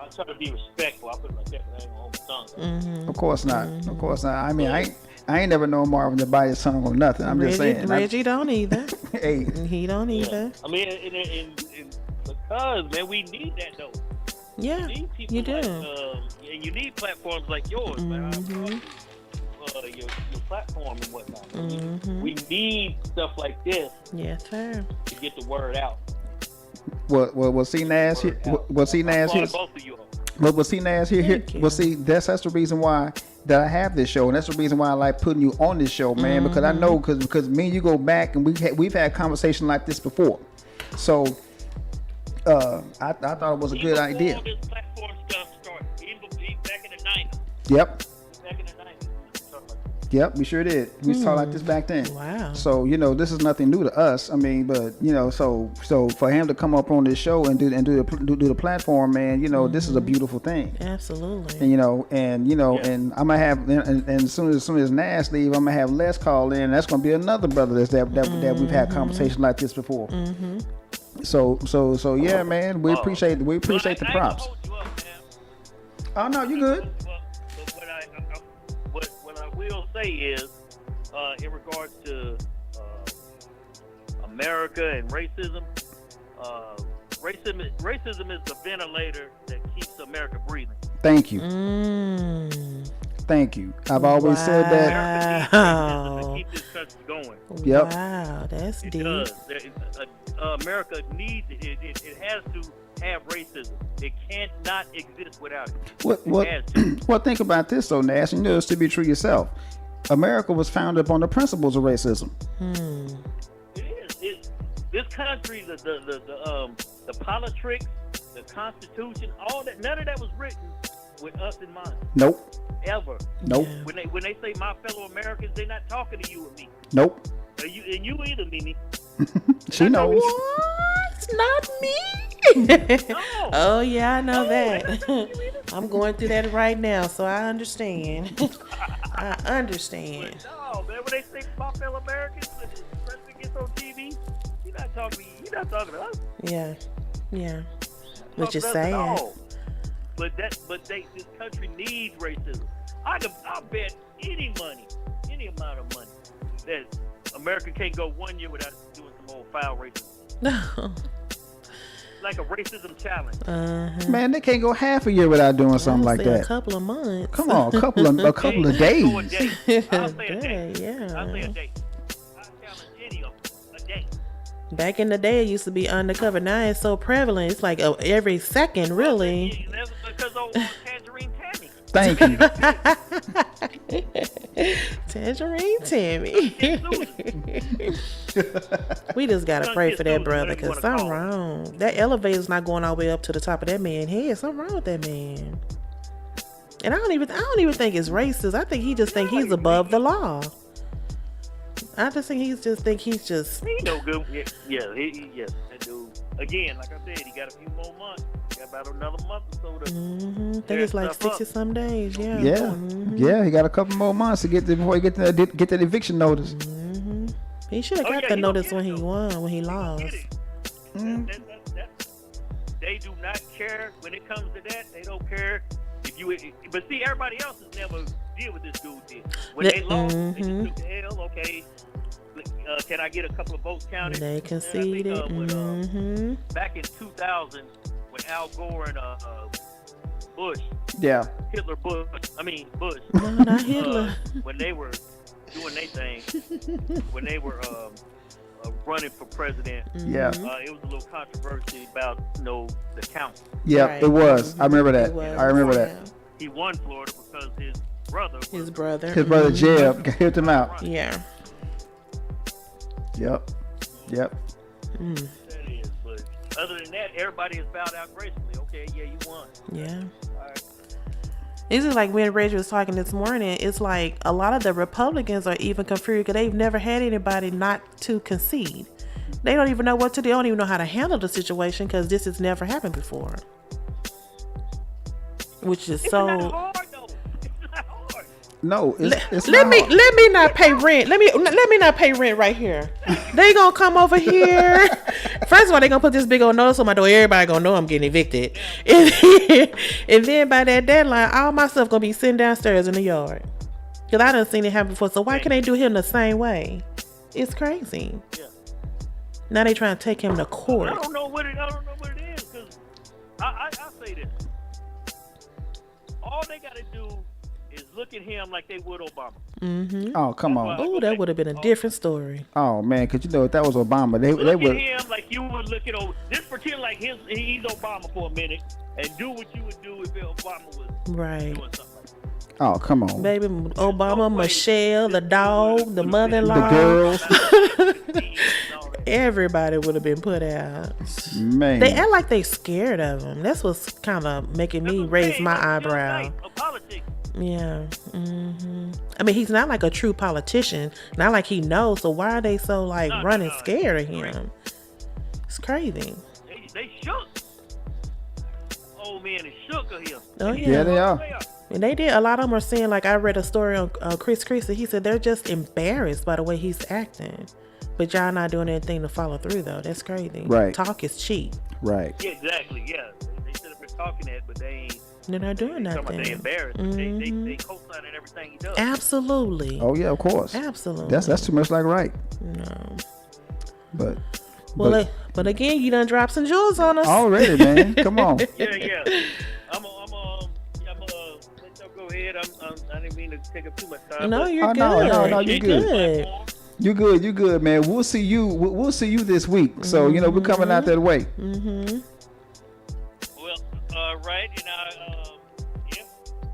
I'll try to be respectful. I'll put it like that, but I ain't gonna hold my tongue. Of course not. Of course not. I mean, I ain't never known Marvin to bite his tongue on nothing. I'm just saying. Reggie don't either. Hey. He don't either. I mean, and because man, we need that though. Yeah, You need people you do. and you need platforms like yours, man. Mm-hmm. Your platform and whatnot. Mm-hmm. We need stuff like this Yes, sir. to get the word out. Well, see Nas here. Well, see Nas here. Both of you all. Well, see Nas here. Thank you. Well, see that's the reason why that I have this show, and that's the reason why I like putting you on this show, man. Because I know because me and you go back and we've had conversation like this before. So I thought it was a good idea. All this platform stuff started, even back in the 90s. Yep. Back in the 90s. Yep, we sure did. We talked like this back then. Wow. So this is nothing new to us. I mean, but so for him to come up on this show and do the platform, man, this is a beautiful thing. Absolutely. And and I'm gonna have and as soon as Nas leave, I'm gonna have Les call in. That's gonna be another brother that we've had conversations like this before. Mm-hmm. So yeah, man, we appreciate the props. I ain't gonna hold you up, man. Oh no, you good. But what I will say is, in regards to America and racism, racism is the ventilator that keeps America breathing. Thank you. Thank you. I've always said that. America needs racism to keep this country going. Yep. Wow, that's It deep. does. America needs it. It has to have racism. It cannot exist without it. Well, think about this though, Nash. And this to be true yourself. America was founded upon the principles of racism. It is. This country, the politics, the Constitution, all that. None of that was written with us in mind. Nope. Ever. Nope. Yeah. When they say my fellow Americans, they're not talking to you and me. Nope. And you either, Mimi. She knows. What? Not me. No. Oh yeah, I know they're not talking that. to you either. I'm going through that right now, so I understand. I understand. No, man. When they say my fellow Americans, and the president gets on TV, you're not talking to me. You're not talking to us. Yeah, yeah. Which is Talking to us at sad. all. But this country needs racism. I'll bet any amount of money that America can't go 1 year without doing some old foul racism. Like a racism challenge. Man, they can't go half a year without doing something like that. A couple of months. Come on, a couple of days. I'll say a day. Yeah. I'll say a day. I challenge any of them. A day. Back in the day, it used to be undercover. Now it's so prevalent. It's like every second, really. That's because of Tangerine Tammy. Thank you. Tangerine Tammy. We just gotta pray for that brother, because something wrong. That elevator's not going all the way up to the top of that man's head. Something wrong with that man. And I don't even think it's racist. I think he just think he's above the law. I just think he's just. He no good. Yes, that dude. Again, like I said, he got a few more months. He got about another month or so to. I think it's like 60 some days. Yeah. Yeah, yeah. He got a couple more months to get before he get that eviction notice. He should have got the notice when he won, when he lost. They do not care when it comes to that. They don't care if you. But see, everybody else has never deal with this dude. Did when they lost, they just took the L. Okay, can I get a couple of votes counted? They conceded. Back in 2000, when Al Gore and Bush, Yeah. Bush. No, not Hitler. When they were doing their thing, when they were running for president, Yeah. it was a little controversy about the count. Yeah, Right. it was. I remember that. It was. I remember that. He won Florida because his brother. His brother. His brother Jeb helped him out. Yeah. Yep. That is, but other than that, everybody has bowed out gracefully. Okay, yeah, you won. Yeah. All right. It's just like when Reggie was talking this morning, it's like a lot of the Republicans are even confused because they've never had anybody not to concede. They don't even know what to do. They don't even know how to handle the situation because this has never happened before. Which is It's not hard though. It's not hard. No, it's let not me hard. let me not pay rent. Let me not pay rent right here. They gonna come over here. First of all, they gonna put this big old notice on my door. Everybody gonna know I'm getting evicted. And then by that deadline, all my stuff gonna be sitting downstairs in the yard. Cause I done seen it happen before. So why can't they do him the same way? It's crazy. Yeah. Now they trying to take him to court. I don't know what it is because I say this. all they got to do is look at him like they would Obama. Mm-hmm. Oh, come on. Oh, that would have been a different story. Oh man, cause you know if that was Obama, they Look would. at him like you would look at just pretend like he's Obama for a minute and do what you would do if Obama was Right. doing something like that. Oh, come on. Baby, Obama, Michelle, the dog, the mother-in-law, The girls. everybody would have been put out. Man. They act like they scared of him. That's what's kind of making me raise my eyebrow. Yeah. I mean, he's not like a true politician. Not like he knows. So why are they so like running scared of him? It's crazy. They shook. Old man is shook of him. Oh yeah. Yeah, they are. And they did. A lot of them are saying, like, I read a story on Chris Christie. He said they're just embarrassed by the way he's acting. But y'all not doing anything to follow through, though. That's crazy. Right. Talk is cheap. Right. Yeah, exactly. Yeah, they should have been talking that, but they ain't. They're not doing They nothing. embarrassed. They co-signing everything he does. Absolutely. Oh yeah, of course. Absolutely. That's too much like right. No. But But again, you done dropped some jewels on us. already, man. Come on. Yeah. I'm let y'all go ahead. I didn't mean to take up too much time. No, but- you're Oh, good. no, you're You're good. You good, man. We'll see you this week. So we're coming out that way. Mm-hmm. Well, right, and yeah,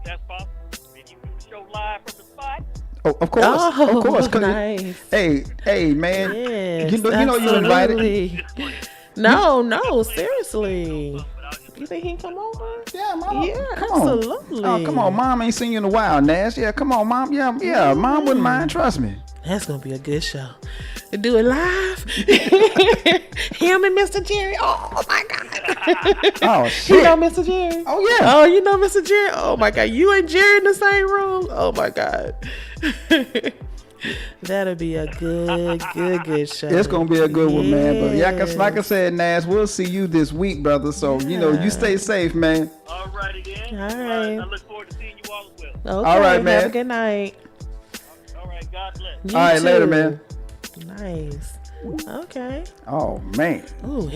that's possible. And you do the show live from the spot. Oh, of course, Oh, of course. 'Cause nice. Hey, man. Yes, you know you invited. absolutely. No, seriously. You think he can come over? Yeah, mom. Yeah, come on. absolutely. Oh, come on, mom ain't seen you in a while, Nash. Yeah, come on, mom. Yeah, mom wouldn't mind. Trust me. That's gonna be a good show. Do it live. Him and Mr. Jerry. Oh my God. Oh You shit. know Mr. Jerry? Oh yeah. Oh, you know Mr. Jerry? Oh my God. You and Jerry in the same room? Oh my God. That'll be a good show. It's gonna be a good one, man. But yeah, like I Yes. said, Nash, we'll see you this week, brother. So you stay safe, man. All righty then. All right. I look forward to seeing you all as well. Okay, All right, have man. a good night. All right, God bless. You All right, later, too. man. Nice. Okay. Oh man, Oh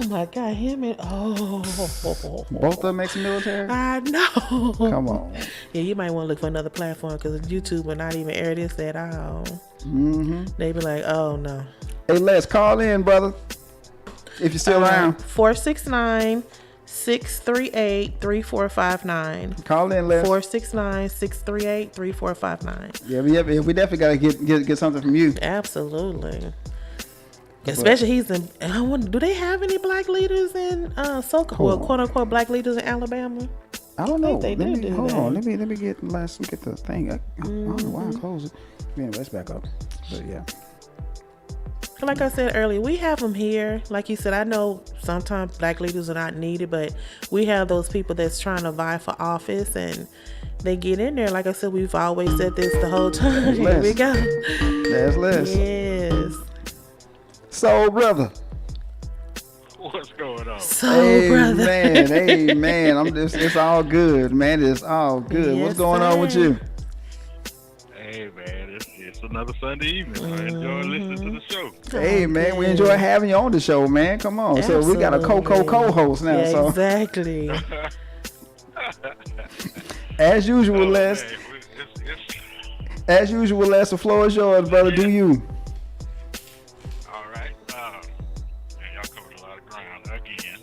my God, him and both of them ex-military. I know. Come on. Yeah, you might want to look for another platform because YouTube will not even air this at all. Mm-hmm. They be like, oh no. Hey, Les, call in, brother. If you're still around, 469-638-3459. call in, Les. 469-638-3459. Yeah, we definitely gotta get something from you. Absolutely. Especially he's in. I wonder, do they have any black leaders in SoCal? Well, quote unquote black leaders in Alabama. I don't know. think they Let me do hold that. on. Let me get the thing. I don't know why I closed it. Anyway, let's back up. But yeah. Like I said earlier, we have them here. Like you said, I know sometimes black leaders are not needed, but we have those people that's trying to vie for office and they get in there. Like I said, we've always said this the whole time. Here we go. There's Les. Yes. So, brother. What's going on? So, Hey, brother. man. It's all good, man. It's all good. Yes, What's going on with sir. you? Hey man, it's another Sunday evening. I enjoy listening to the show. Hey, man, we enjoy having you on the show, man. Come on. So we got a Absolutely. co-host now. Yeah, So exactly. as usual, Les. Man, it's As usual, Les. The floor is yours, brother. Do you? all right. Man, y'all covered a lot of ground again.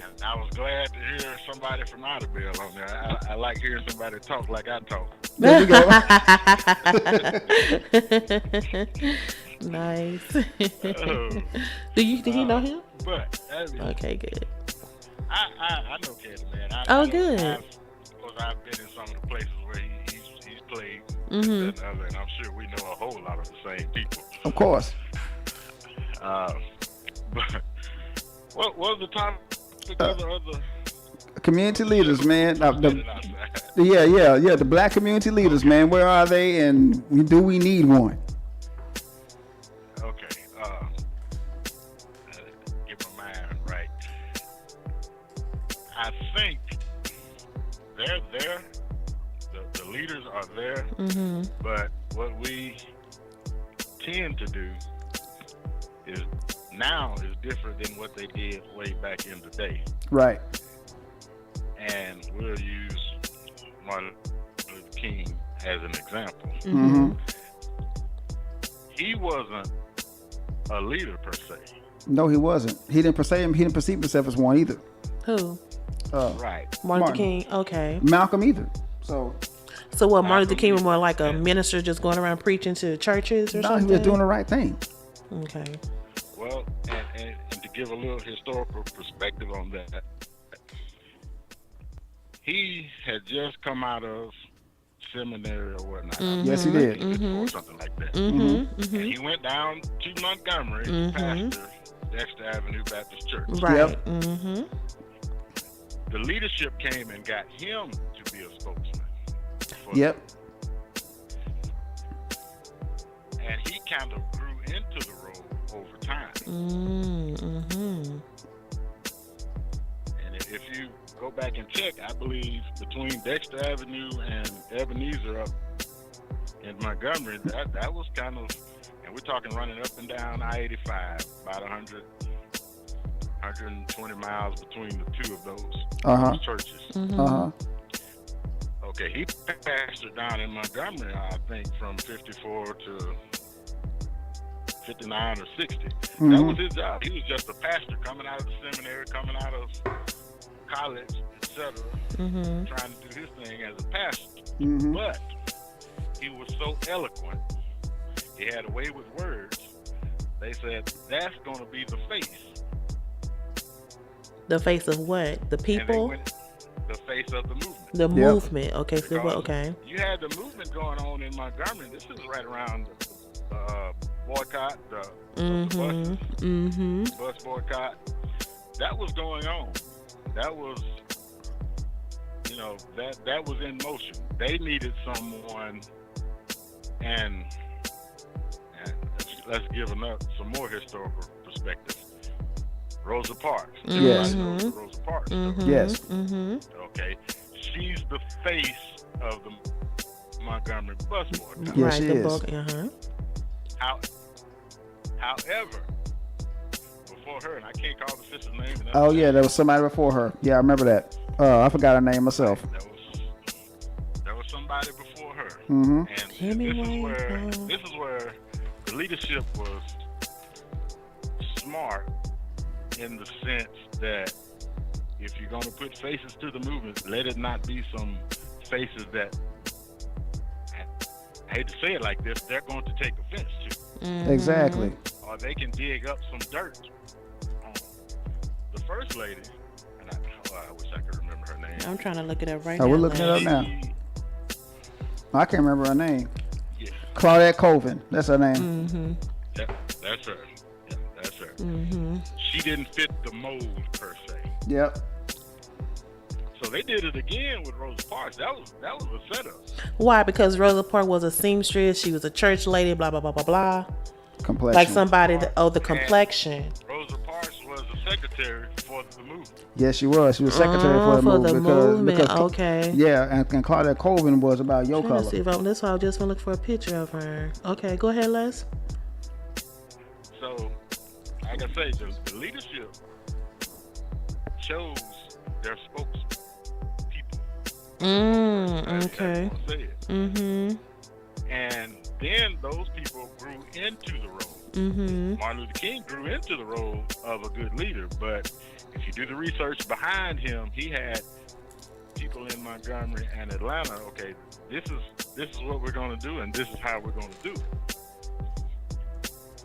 And I was glad to hear somebody from Idabel on there. I like hearing somebody talk like I talk. There you go. Nice. Oh, Did he know him? but Okay, good. I know Caddy, man. Oh, good. I've been in some of the places where he's played, Mhm. and I'm sure we know a whole lot of the same people. Of course. But what was the topic of the Community leaders, man. outside? Yeah. The black community leaders, man. Where are they, and do we need one? Okay. Get my mind right. I think they're there. The leaders are there. Mm-hmm. But what we tend to do is now is different than what they did way back in the day. Right. and we'll use Martin Luther King as an example. Mm-hmm. He wasn't a leader per se. No, he wasn't. He didn't perceive himself as one either. Who? Right. Martin Luther King. Okay. Malcolm either. So what? Martin Luther King was more like a minister, just going around preaching to churches or no, something. he was doing the right thing. Okay. Well, and to give a little historical perspective on that, he had just come out of seminary or whatnot. Yes, he did. Or something like that. Mm-hmm. And he went down to Montgomery to pastor Dexter Avenue Baptist Church. Right. Yep. Mm-hmm. The leadership came and got him to be a spokesman. Yep. And he kind of grew into the role over time. Mm-hmm. And if you go back and check, I believe between Dexter Avenue and Ebenezer up in Montgomery, that was kind of, and we're talking running up and down I-85, about 120 miles between the two of those churches. Uh-huh. Okay, he pastored down in Montgomery, I think, from 54 to 59 or 60. That was his job. He was just a pastor coming out of the seminary, coming out of college, etc., trying to do his thing as a pastor. But he was so eloquent. He had a way with words. They said, that's going to be the face. The face of what? The people? The face of the movement. The movement. Okay. So Because okay. You had the movement going on in Montgomery. This is right around the boycott, the buses, bus boycott. That was going on. That was, that was in motion. They needed someone, and let's give some more historical perspective. Rosa Parks. Yes. Everybody knows Rosa Parks. Yes. Okay. She's the face of the Montgomery bus boycott. Yes, she is. However, before her, and I can't call the sister's name. Oh yeah, there was somebody before her. Yeah, I remember that. I forgot her name myself. There was somebody before her. Mm-hmm. And this is where the leadership was smart in the sense that if you're going to put faces to the movement, let it not be some faces that, I hate to say it like this, they're going to take offense to. Exactly. Or they can dig up some dirt on the first lady, and I wish I could remember her name. I'm trying to look it up right now. We're looking it up now. I can't remember her name. Yeah. Claudette Colvin. That's her name. That's her. Yeah, that's her. She didn't fit the mold per se. Yep. So they did it again with Rosa Parks. That was a setup. Why? Because Rosa Parks was a seamstress. She was a church lady. Blah blah blah blah blah. Complexion. Like somebody. The complexion. Rosa Parks was the secretary for the movement. Yes, she was. She was secretary for the movement. Because, okay. Yeah, and Claudette Colvin was about your color. That's why I just want to look for a picture of her. Okay, go ahead, Les. So, like I say, the leadership chose their spokespeople. Okay. And then those people grew into the role. Martin Luther King grew into the role of a good leader, but if you do the research behind him, he had people in Montgomery and Atlanta. Okay, this is what we're going to do, and this is how we're going to do it.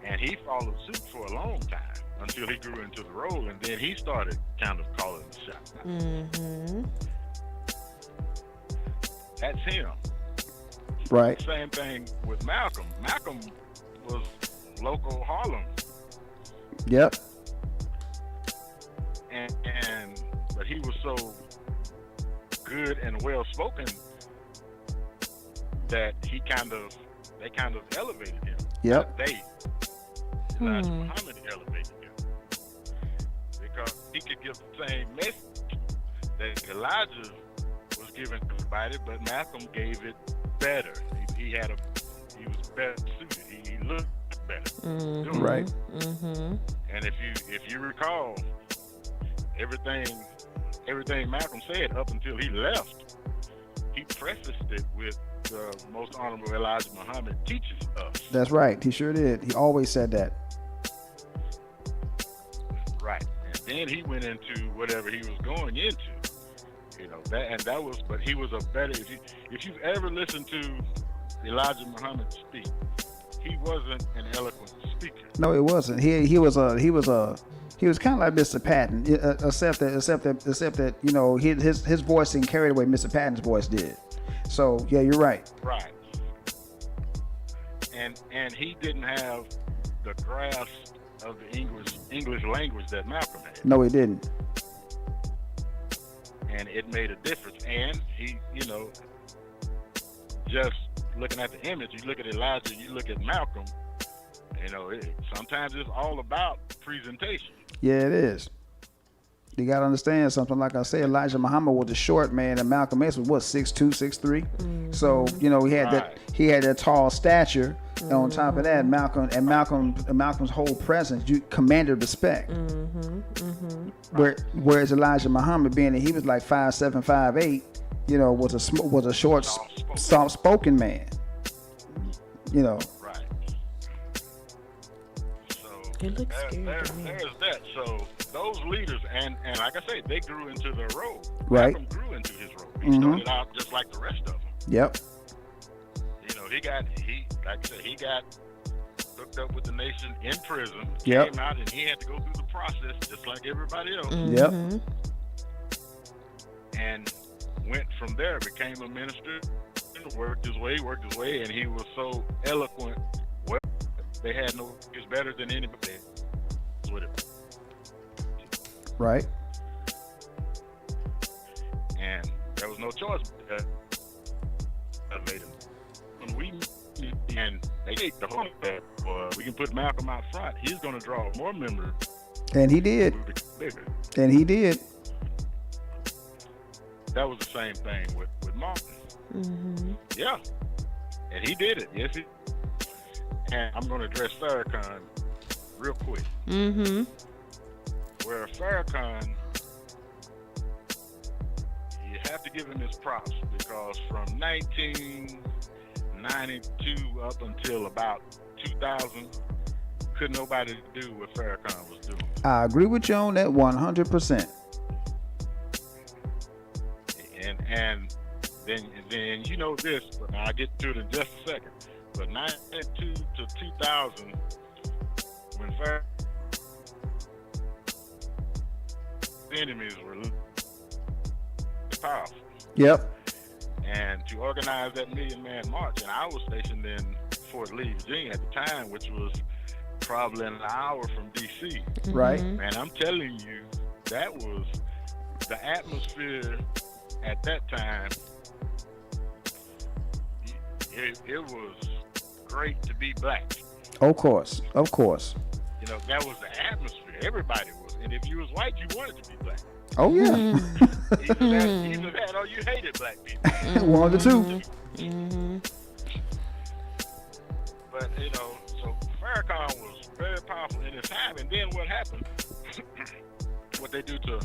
And he followed suit for a long time until he grew into the role, and then he started kind of calling the shots. That's him. Right. Same thing with Malcolm. Malcolm was local Harlem. Yep. But he was so good and well spoken that they kind of elevated him. Yep. Elijah Muhammad elevated him because he could give the same message that Elijah was giving everybody, but Malcolm gave it better. He was better suited. He looked better. Right. And if you recall, everything everything Malcolm said up until he left, he prefaced it with the Most Honorable Elijah Muhammad teaches us. That's right. He sure did. He always said that. Right. And then he went into whatever he was going into. You know, that was, but he was a better, if you've ever listened to Elijah Muhammad speak, he wasn't an eloquent speaker. No, it wasn't. He was kind of like Mr. Patton, except that you know his voice didn't carry the way Mr. Patton's voice did. So yeah, you're right. Right. And he didn't have the grasp of the English language that Malcolm had. No, he didn't. And it made a difference. And he, you know, just looking at the image, you look at Elijah, you look at Malcolm, you know, sometimes it's all about presentation. Yeah, it is. You got to understand something. Like I said, Elijah Muhammad was a short man, and Malcolm X was what, 6'2", 6'3". Mm-hmm. So you know he had that tall stature. And on top of that, Malcolm's whole presence, you commanded respect. Mm-hmm. Mm-hmm. Whereas Elijah Muhammad, being that he was like 5'7", 5'8", you know, was a short, soft-spoken man. You know. Right. So it looks scary. There's that. So those leaders, and like I say, they grew into their role. Right. Malcolm grew into his role. He started out just like the rest of them. Yep. You know, he got hooked up with the nation in prison. Yep. Came out and he had to go through the process just like everybody else. Mm-hmm. Yep. And went from there, became a minister, and worked his way, and he was so eloquent. Well, they had no, he was better than anybody with it. Right. And there was no choice. That made him. When we and they take the hope that we can put Malcolm out front, he's going to draw more members. And he did. Bigger. And he did. That was the same thing with Martin. Mm-hmm. Yeah. And he did it. Yes, he. And I'm going to address Farrakhan real quick. Mm-hmm. Where Farrakhan, you have to give him his props, because from 1992 up until about 2000, couldn't nobody do what Farrakhan was doing. I agree with you on that 100%. And then you know this, but I'll get to it in just a second. But 92 to 2000, when Farrakhan enemies were powerful. Yep. And to organize that million-man march, and I was stationed in Fort Lee, Virginia at the time, which was probably an hour from D.C. Right. And I'm telling you, that was the atmosphere at that time. It was great to be black. Of course. You know, that was the atmosphere. Everybody was. And if you was white, you wanted to be black. Oh, yeah. Either that or you hated black people. One of the two. Mm-hmm. But, you know, so Farrakhan was very powerful in his time. And then what happened, what they do to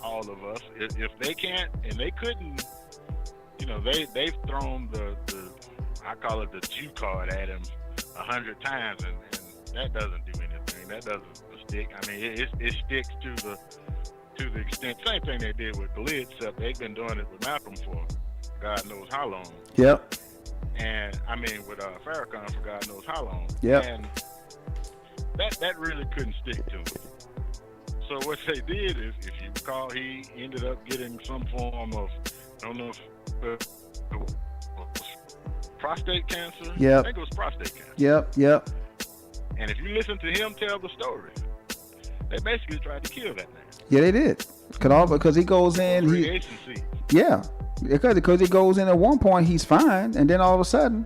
all of us, if they can't, and they couldn't, you know, they've thrown the I call it the Jew card at him 100 times, and that doesn't do anything. That doesn't stick. I mean, it sticks to the extent. Same thing they did with Khalid, except they've been doing it with Malcolm for God knows how long. Yep. And I mean with Farrakhan for God knows how long. Yep. And that really couldn't stick to him. So what they did is, if you recall, he ended up getting some form of, I don't know if prostate cancer. Yep. I think it was prostate cancer. Yep. And if you listen to him tell the story, they basically tried to kill that man. Yeah, they did. Because he goes in. Because he goes in at one point, he's fine, and then all of a sudden,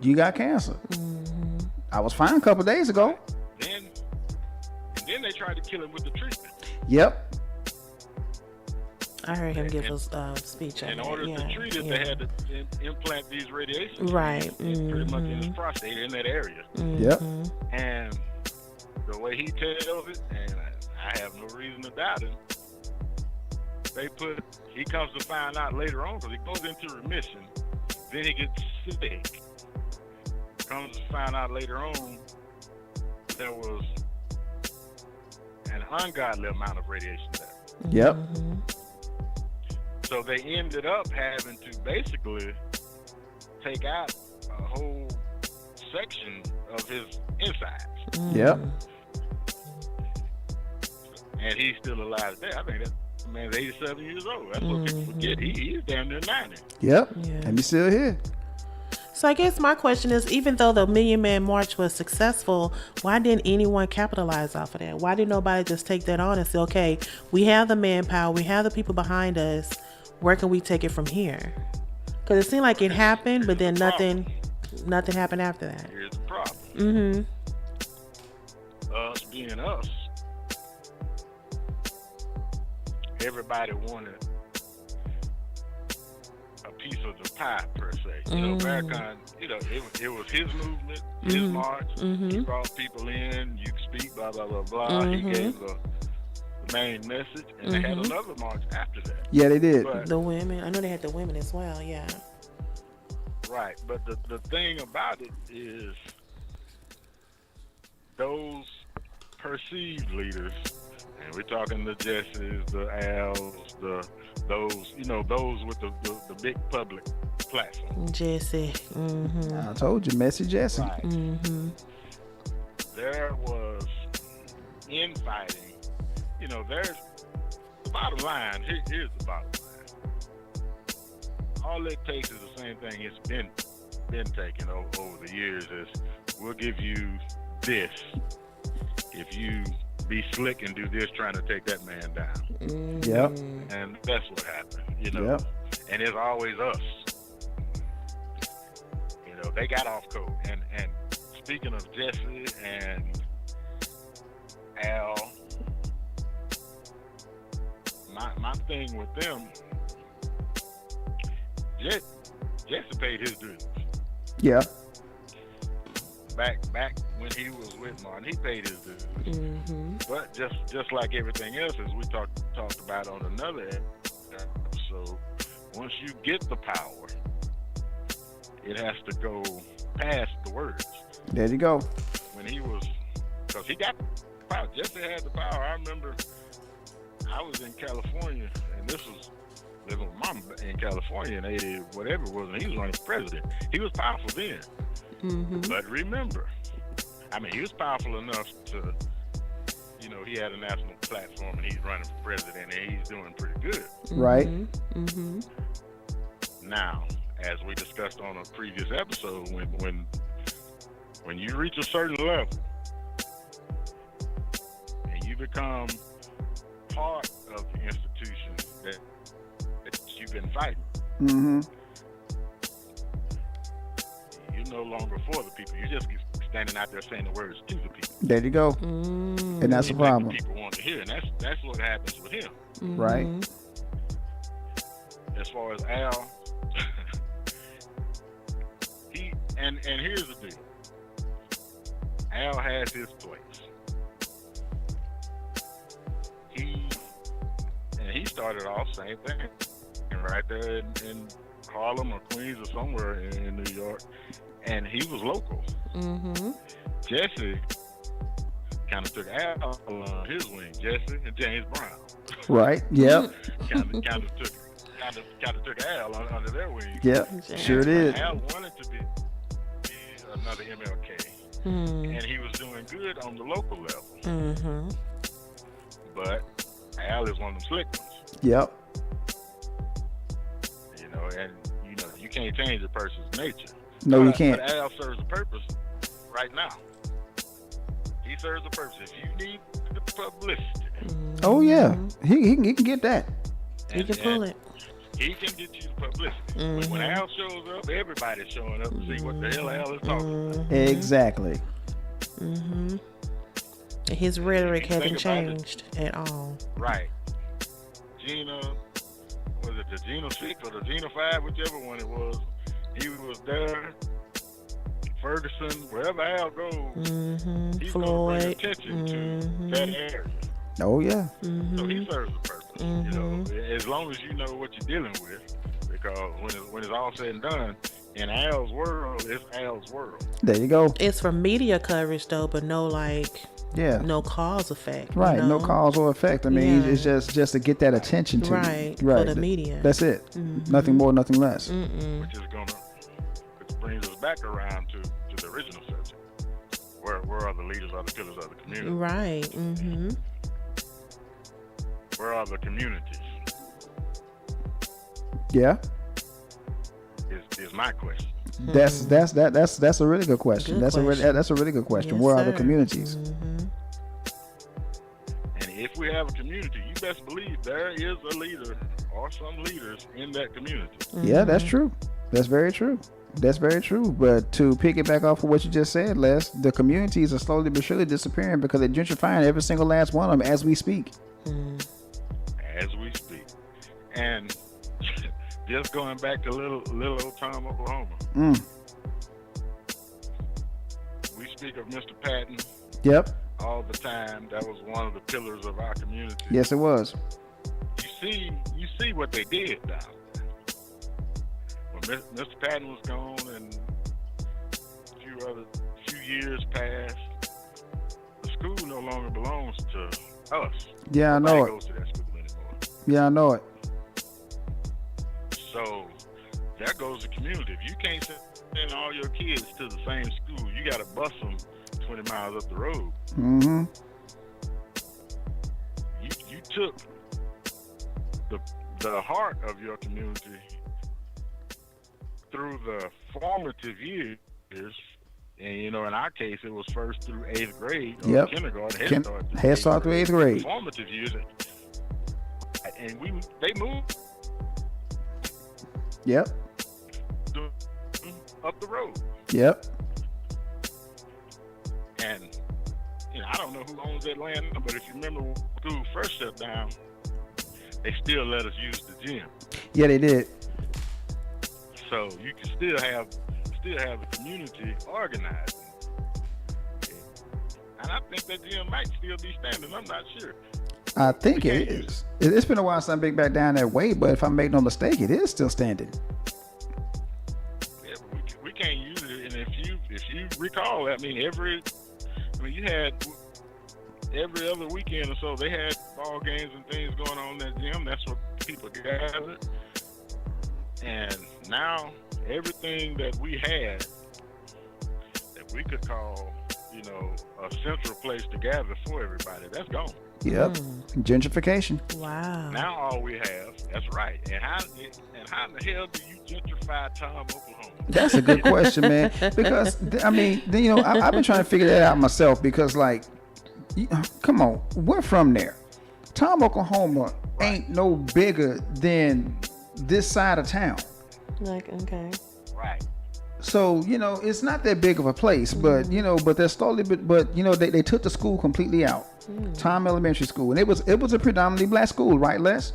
you got cancer. Mm-hmm. I was fine a couple of days ago. Then they tried to kill him with the treatment. Yep. I heard him give a speech on in that. order to treat it, they had to implant these radiation right. pretty much in his prostate, in that area. Mm-hmm. Yep. And the way he tells it, and I have no reason to doubt him, he comes to find out later on, because he goes into remission, then he gets sick. Comes to find out later on there was an ungodly amount of radiation there. Yep. So they ended up having to basically take out a whole section of his insides. Yep. And he's still alive today. I think that man's 87 years old. That's what people forget. He's damn near 90. Yep. Yeah. And he's still here. So I guess my question is, even though the Million Man March was successful, why didn't anyone capitalize off of that? Why did nobody just take that on and say, okay, we have the manpower, we have the people behind us, where can we take it from here? Because it seemed like it happened, but then nothing happened after that. Here's the problem. Us being us, everybody wanted a piece of the pie, per se. You know, Farrakhan, you know, it was his movement, his march. He brought people in, you can speak, blah, blah, blah, blah. He gave the main message, and they had another march after that. Yeah, they did. But, The women, I know they had the women as well, yeah. right, but the thing about it is those perceived leaders, and we're talking the Jesses, the Als, those with the big public platform. Jesse. I told you, Messy Jesse. Right. There was infighting. You know, there's the bottom line. Here's the bottom line. All it takes is the same thing it's been taken over the years. Is we'll give you this if you be slick and do this, trying to take that man down. Yep. And that's what happened. You know. Yep. And it's always us. You know, they got off code. And speaking of Jesse and Al, my thing with them, Jesse paid his dues. Yeah. Back when he was with Martin, he paid his dues. But just like everything else, as we talked about on another episode, once you get the power, it has to go past the words. There you go. When he was, because he got power. Jesse had the power. I remember I was in California, and this was living with Mom in California in 80, whatever it was, and he was running for president. He was powerful then. But remember, I mean, he was powerful enough to, you know, he had a national platform, and he's running for president, and he's doing pretty good. Right. Now, as we discussed on a previous episode, when you reach a certain level and you become part of the institution that you've been fighting, you're no longer for the people. You're just standing out there saying the words to the people. There you go. And that's the problem. People want to hear, and that's what happens with him. Right. As far as Al, and here's the deal. Al has his place. He started off same thing, right there in Harlem or Queens or somewhere in New York, and he was local. Jesse kind of took Al on his wing. Jesse and James Brown. Right. Yep. kind of took Al under their wing. Yep. Sure did. Al wanted to be another MLK, and he was doing good on the local level. But Al is one of them slick ones. Yep. You know, and you know you can't change a person's nature. No, you can't. But Al serves a purpose right now. He serves a purpose. If you need the publicity, Oh yeah, he can get that. He can pull it. He can get you the publicity. When Al shows up, everybody's showing up to see what the hell Al is talking about. Exactly. His rhetoric Think hasn't about it. changed at all. Right. Gina, was it the Gina 6 or the Gina 5, whichever one it was, he was there. Ferguson, wherever Al goes, he's going to bring Floyd. attention to that area. Oh yeah. So he serves a purpose. You know, as long as you know what you're dealing with, because when it's all said and done, in Al's world, it's Al's world. There you go. It's for media coverage though, but no no cause effect. Right, you know? no cause or effect. I mean, Yeah. it's just to get that attention to Right, you. Right, for the media. That's it. Nothing more, nothing less. Which brings us back around to the original subject. Where are the leaders, are the pillars of the community? Right. Where are the communities? Yeah. Is my question. That's a really good question. That's a really good question. Yes, Where are the sir. communities? And if we have a community, you best believe there is a leader or some leaders in that community. Yeah, that's true. That's very true. That's very true. But to piggyback off of what you just said, Les, the communities are slowly but surely disappearing because they're gentrifying every single last one of them as we speak. As we speak. And just going back to little old Tom, Oklahoma. We speak of Mr. Patton. Yep. All the time. That was one of the pillars of our community. Yes, it was. You see what they did down there. When Mr. Patton was gone and a few years passed, the school no longer belongs to us. Yeah, I know Nobody it. goes to that school anymore. Yeah, I know it. So there goes the community. If you can't send all your kids to the same school, you got to bus them 20 miles up the road. You took the heart of your community through the formative years, and in our case, it was first through 8th grade, or kindergarten, Head Start through 8th grade. Formative years, and they moved. Yep. Up the road. Yep. And I don't know who owns that land, but if you remember when school first shut down, they still let us use the gym. Yeah, they did. So you can still have the community organized. And I think that gym might still be standing. I'm not sure. I think it is. It's been a while since I've been back down that way, but if I make no mistake, it is still standing. Yeah, but we can't use it. And if you recall, you had every other weekend or so, they had ball games and things going on in that gym. That's where people gathered. And now everything that we had that we could call, a central place to gather for everybody, that's gone. Yep. Gentrification. Wow. Now all we have, that's right. And how in the hell do you gentrify Tom, Oklahoma? That's a good question, man. Because I've been trying to figure that out myself. Because come on, we're from there. Tom, Oklahoma ain't no bigger than this side of town. Okay. Right. So, it's not that big of a place, but they're slowly, but they took the school completely out. Tom Elementary School, and it was a predominantly black school, right, Les?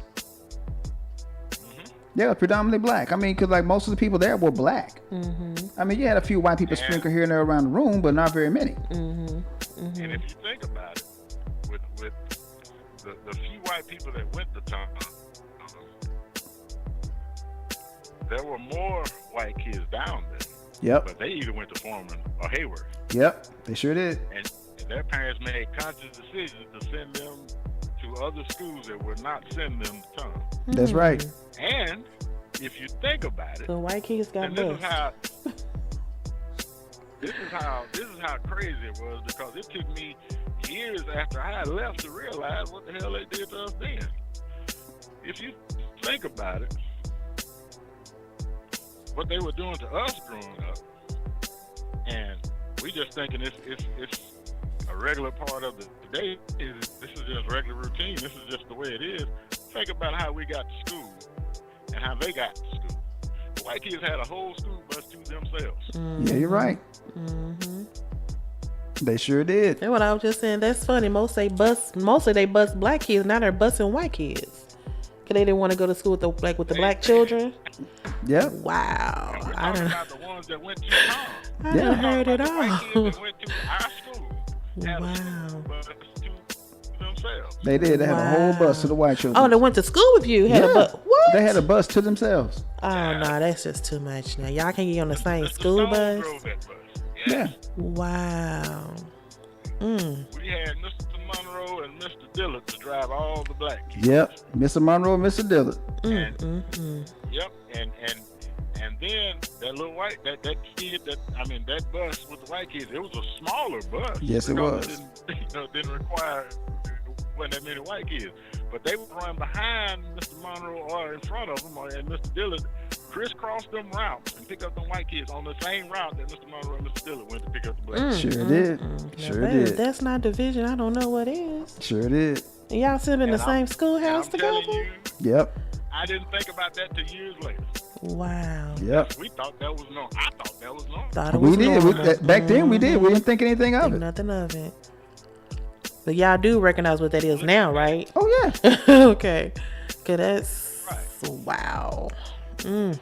Yeah, predominantly black. I mean, because most of the people there were black. I mean, you had a few white people sprinkled here and there around the room, but not very many. And if you think about it, with the few white people that went to Tom, there were more white kids down there. Yep. But they either went to Foreman or Hayward. Yep, they sure did. And their parents made conscious decisions to send them to other schools that would not send them to Tom. That's right. And if you think about it, The white kids got this bused. is how crazy it was, because it took me years after I had left to realize what the hell they did to us then. If you think about it, what they were doing to us growing up, and we just thinking it's a regular part of the day. This is just regular routine. This is just the way it is. Think about how we got to school and how they got to school. The white kids had a whole school bus to themselves. Yeah, you're right. They sure did. That's what I was just saying. That's funny. Mostly they bus black kids. Now they're busing white kids. Cause they didn't want to go to school with the black children. Yep. Wow. We're I talking don't. about the ones that went to Tom. I done heard it The white all. kids that went to our school had a Wow. school bus to themselves. They did. They had a whole bus to the white children. Oh, they went to school with you. Had a bus. What? They had a bus to themselves. Oh no, that's just too much. Now y'all can't get on the same Mr. school Stone bus. drove that bus. Yeah. Wow. We had Mr. Monroe and Mr. Dillard to drive all the black kids. Yep. Mr. Monroe and Mr. Dillard. Yep. And then that little white that kid that bus with the white kids, it was a smaller bus. Yes, it was. Didn't require wasn't that many white kids, but they would run behind Mr. Monroe or in front of him, and Mr. Dillard crisscross them routes and pick up them white kids on the same route that Mr. Monroe and Mr. Dillard went to pick up the black. Sure did. Sure did. If that's not division, I don't know what is. Sure did. And y'all sit in the same schoolhouse together? Yep. I didn't think about that till years later. Wow. Yep. We thought that was normal. I thought that was normal. Thought it was We did. normal. Back then we did. We didn't think anything of Think it. nothing of it. But y'all do recognize what that is now, right? Oh yeah. Okay. Cause that's wow. But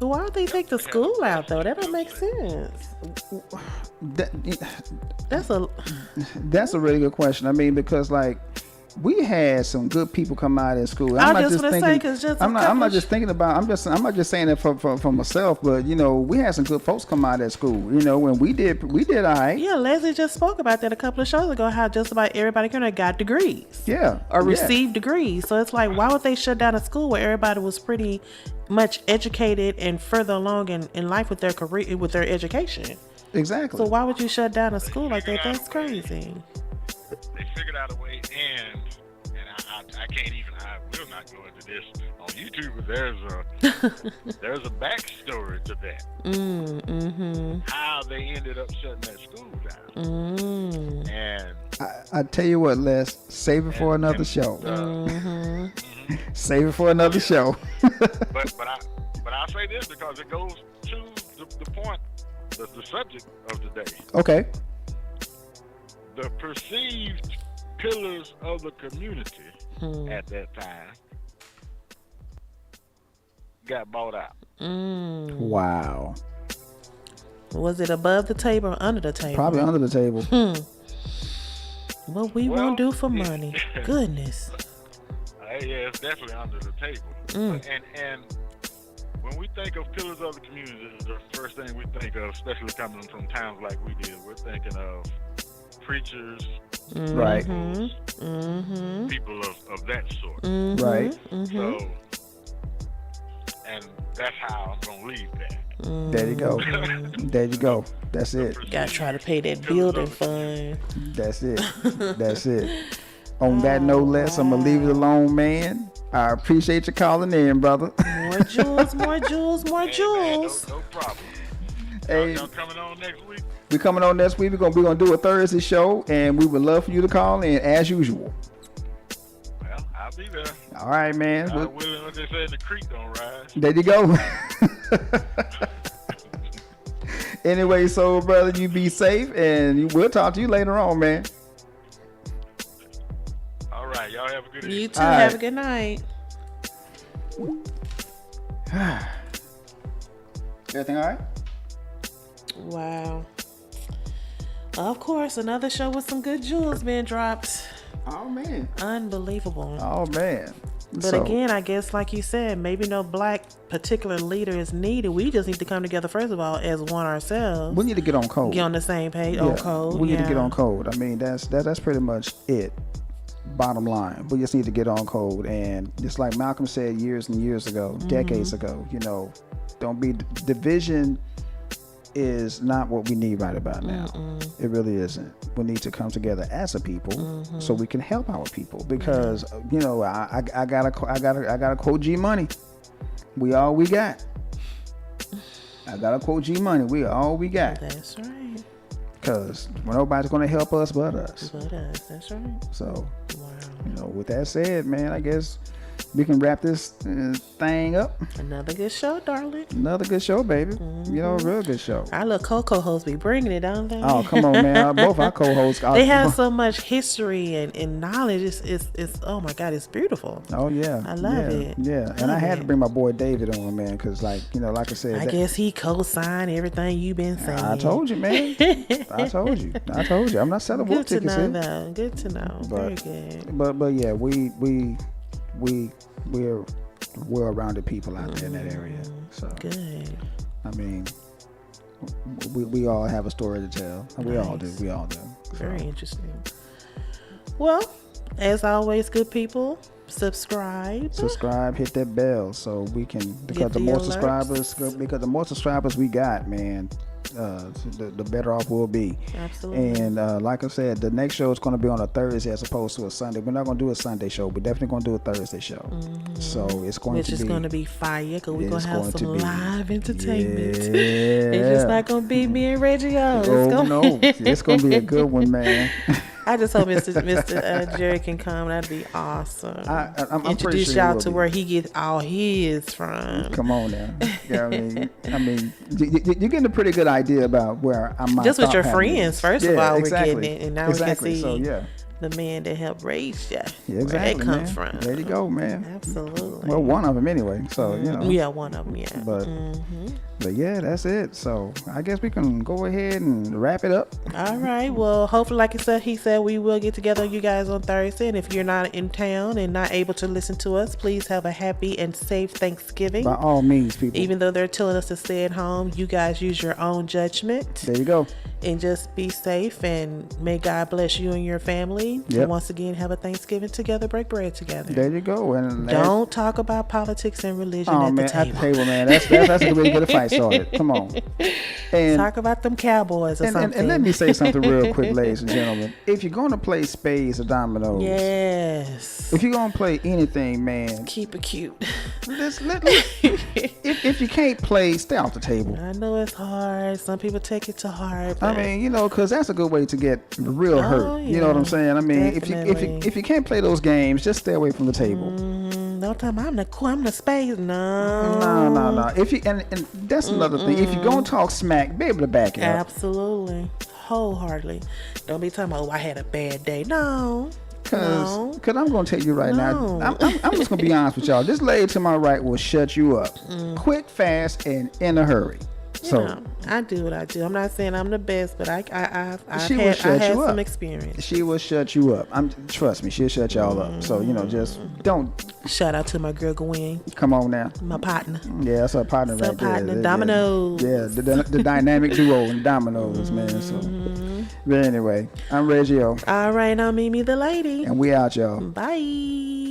why would they take the school out though? That don't make sense. That's a really good question. I mean, because like we had some good people come out of school. I just want to say, cause just I'm not just thinking about. I'm not just saying that for myself. But you know, we had some good folks come out of school. You know, when we did all right. Yeah, Leslie just spoke about that a couple of shows ago. How just about everybody kind of got degrees. Yeah. Or received degrees. So it's like, why would they shut down a school where everybody was pretty much educated and further along in life with their career, with their education? Exactly. So why would you shut down a school like that? That's crazy. They figured out a way, and I can't even. I will not go into this on YouTube. But there's a backstory to that. How they ended up shutting that school down. And I tell you what, Les, save it for another show. Save it for another show. but I say this because it goes to the point, the subject of the day. Okay. The perceived pillars of the community at that time got bought out. Wow. Was it above the table or under the table? Probably under the table. What we won't do for money. Goodness. Yeah, it's definitely under the table. And when we think of pillars of the community, the first thing we think of, especially coming from towns like we did, we're thinking of preachers, Right. people of that sort. Right. So, and that's how I'm gonna leave that. There you go. There you go. That's it. Gotta try to pay that building fund. That's it. That's it. On that note, Les, I'm gonna leave it alone, man. I appreciate you calling in, brother. More jewels, more jewels, more jewels. No problem. Hey, Y'all coming on next week? we coming on next week. We're gonna do a Thursday show, and we would love for you to call in as usual. Well, I'll be there. All right, man. I'm willing, what they say, the creek don't rise. There you go. Anyway, so brother, you be safe, and we'll talk to you later on, man. All right, y'all have a good evening. You too. All Have right. a good night. Everything all right? Wow. Of course, another show with some good jewels being dropped. Oh man. Unbelievable. Oh man. But again, I guess like you said, maybe no black particular leader is needed. We just need to come together first of all as one ourselves. we need to get on code. Get on the same page, on code. We need to get on code. I mean, that's pretty much it. Bottom line, we just need to get on code. And just like Malcolm said years and years ago, decades ago, you know, don't be division is not what we need right about now. It really isn't. We need to come together as a people so we can help our people. Because you know, I gotta quote G Money. We all we got. I gotta quote G Money. We all we got. That's right. Because nobody's gonna help us but us. But us. That's right. So, Wow. you know, with that said, man, I guess we can wrap this thing up. Another good show, darling. Another good show, baby. You know, a real good show. Our little co-hosts be bringing it, don't they? Oh, come on, man. Both our co-hosts. They have so much history and knowledge. It's oh my God, it's beautiful. Oh, yeah. I love it. Yeah. And I had to bring my boy David on, man, because, like, you know, like I said. I guess he co-signed everything you've been saying. I told you, man. I told you. I'm not selling wolf tickets here. Good to know. Very good. But yeah, we're well-rounded people out there in that area. So good. I mean, we all have a story to tell. We all do. Very interesting. Well, as always, good people, subscribe, hit that bell so we can, because the more subscribers we got, man, the better off we'll be. Absolutely. And like I said, the next show is going to be on a Thursday as opposed to a Sunday. We're not going to do a Sunday show. We're definitely going to do a Thursday show. So it's going to be, which is going to be fire, because we're going to have some live entertainment. Yeah. It's just not going to be me and Reggie. No, it's going to be a good one, man. I just hope Mr. Jerry can come. That'd be awesome. I'm introduce y'all to where he gets all his from. Come on now. Yeah, I mean, you're getting a pretty good idea about where I'm. Just with your friends, first of all, exactly. we're getting it, and now we can see. So yeah. The man that helped raise you. Yeah, exactly, where that comes man. from. There you go, man. Absolutely. Well, one of them anyway. So, you know. Yeah, one of them, yeah. But yeah, that's it. So I guess we can go ahead and wrap it up. All right. Well, hopefully, like he said, we will get together you guys on Thursday. And if you're not in town and not able to listen to us, please have a happy and safe Thanksgiving. By all means, people. Even though they're telling us to stay at home, you guys use your own judgment. There you go. And just be safe, and may God bless you and your family. Yep. And once again, have a Thanksgiving together, break bread together. There you go. And don't talk about politics and religion at the table. At the table, man. That's the way to get a fight started. Come on. And talk about them Cowboys or something. And let me say something real quick, ladies and gentlemen. If you're going to play spades or dominoes, yes. If you're going to play anything, man, keep it cute. If you can't play, stay off the table. I know it's hard. Some people take it to heart. I mean, you know, because that's a good way to get real hurt. Yeah. You know what I'm saying? I mean, if you can't play those games, just stay away from the table. Don't tell me I'm the spades. No. If you and that's another thing. If you're gonna talk smack, be able to back it up. Absolutely, wholeheartedly. Don't be talking about, I had a bad day. No. Cause I'm gonna tell you right now, I'm just gonna be honest with y'all. This lady to my right will shut you up, quick, fast, and in a hurry. So I do what I do. I'm not saying I'm the best, but I had some experience. She will shut you up. Trust me, she'll shut y'all up. So just don't. Shout out to my girl Gwen. Come on now, my partner. Yeah, that's her partner right there. Partner, Dominoes. Yeah, the dynamic duo in Dominoes, man. So, but anyway, I'm Reggie. All right, I'm Mimi the lady, and we out, y'all. Bye.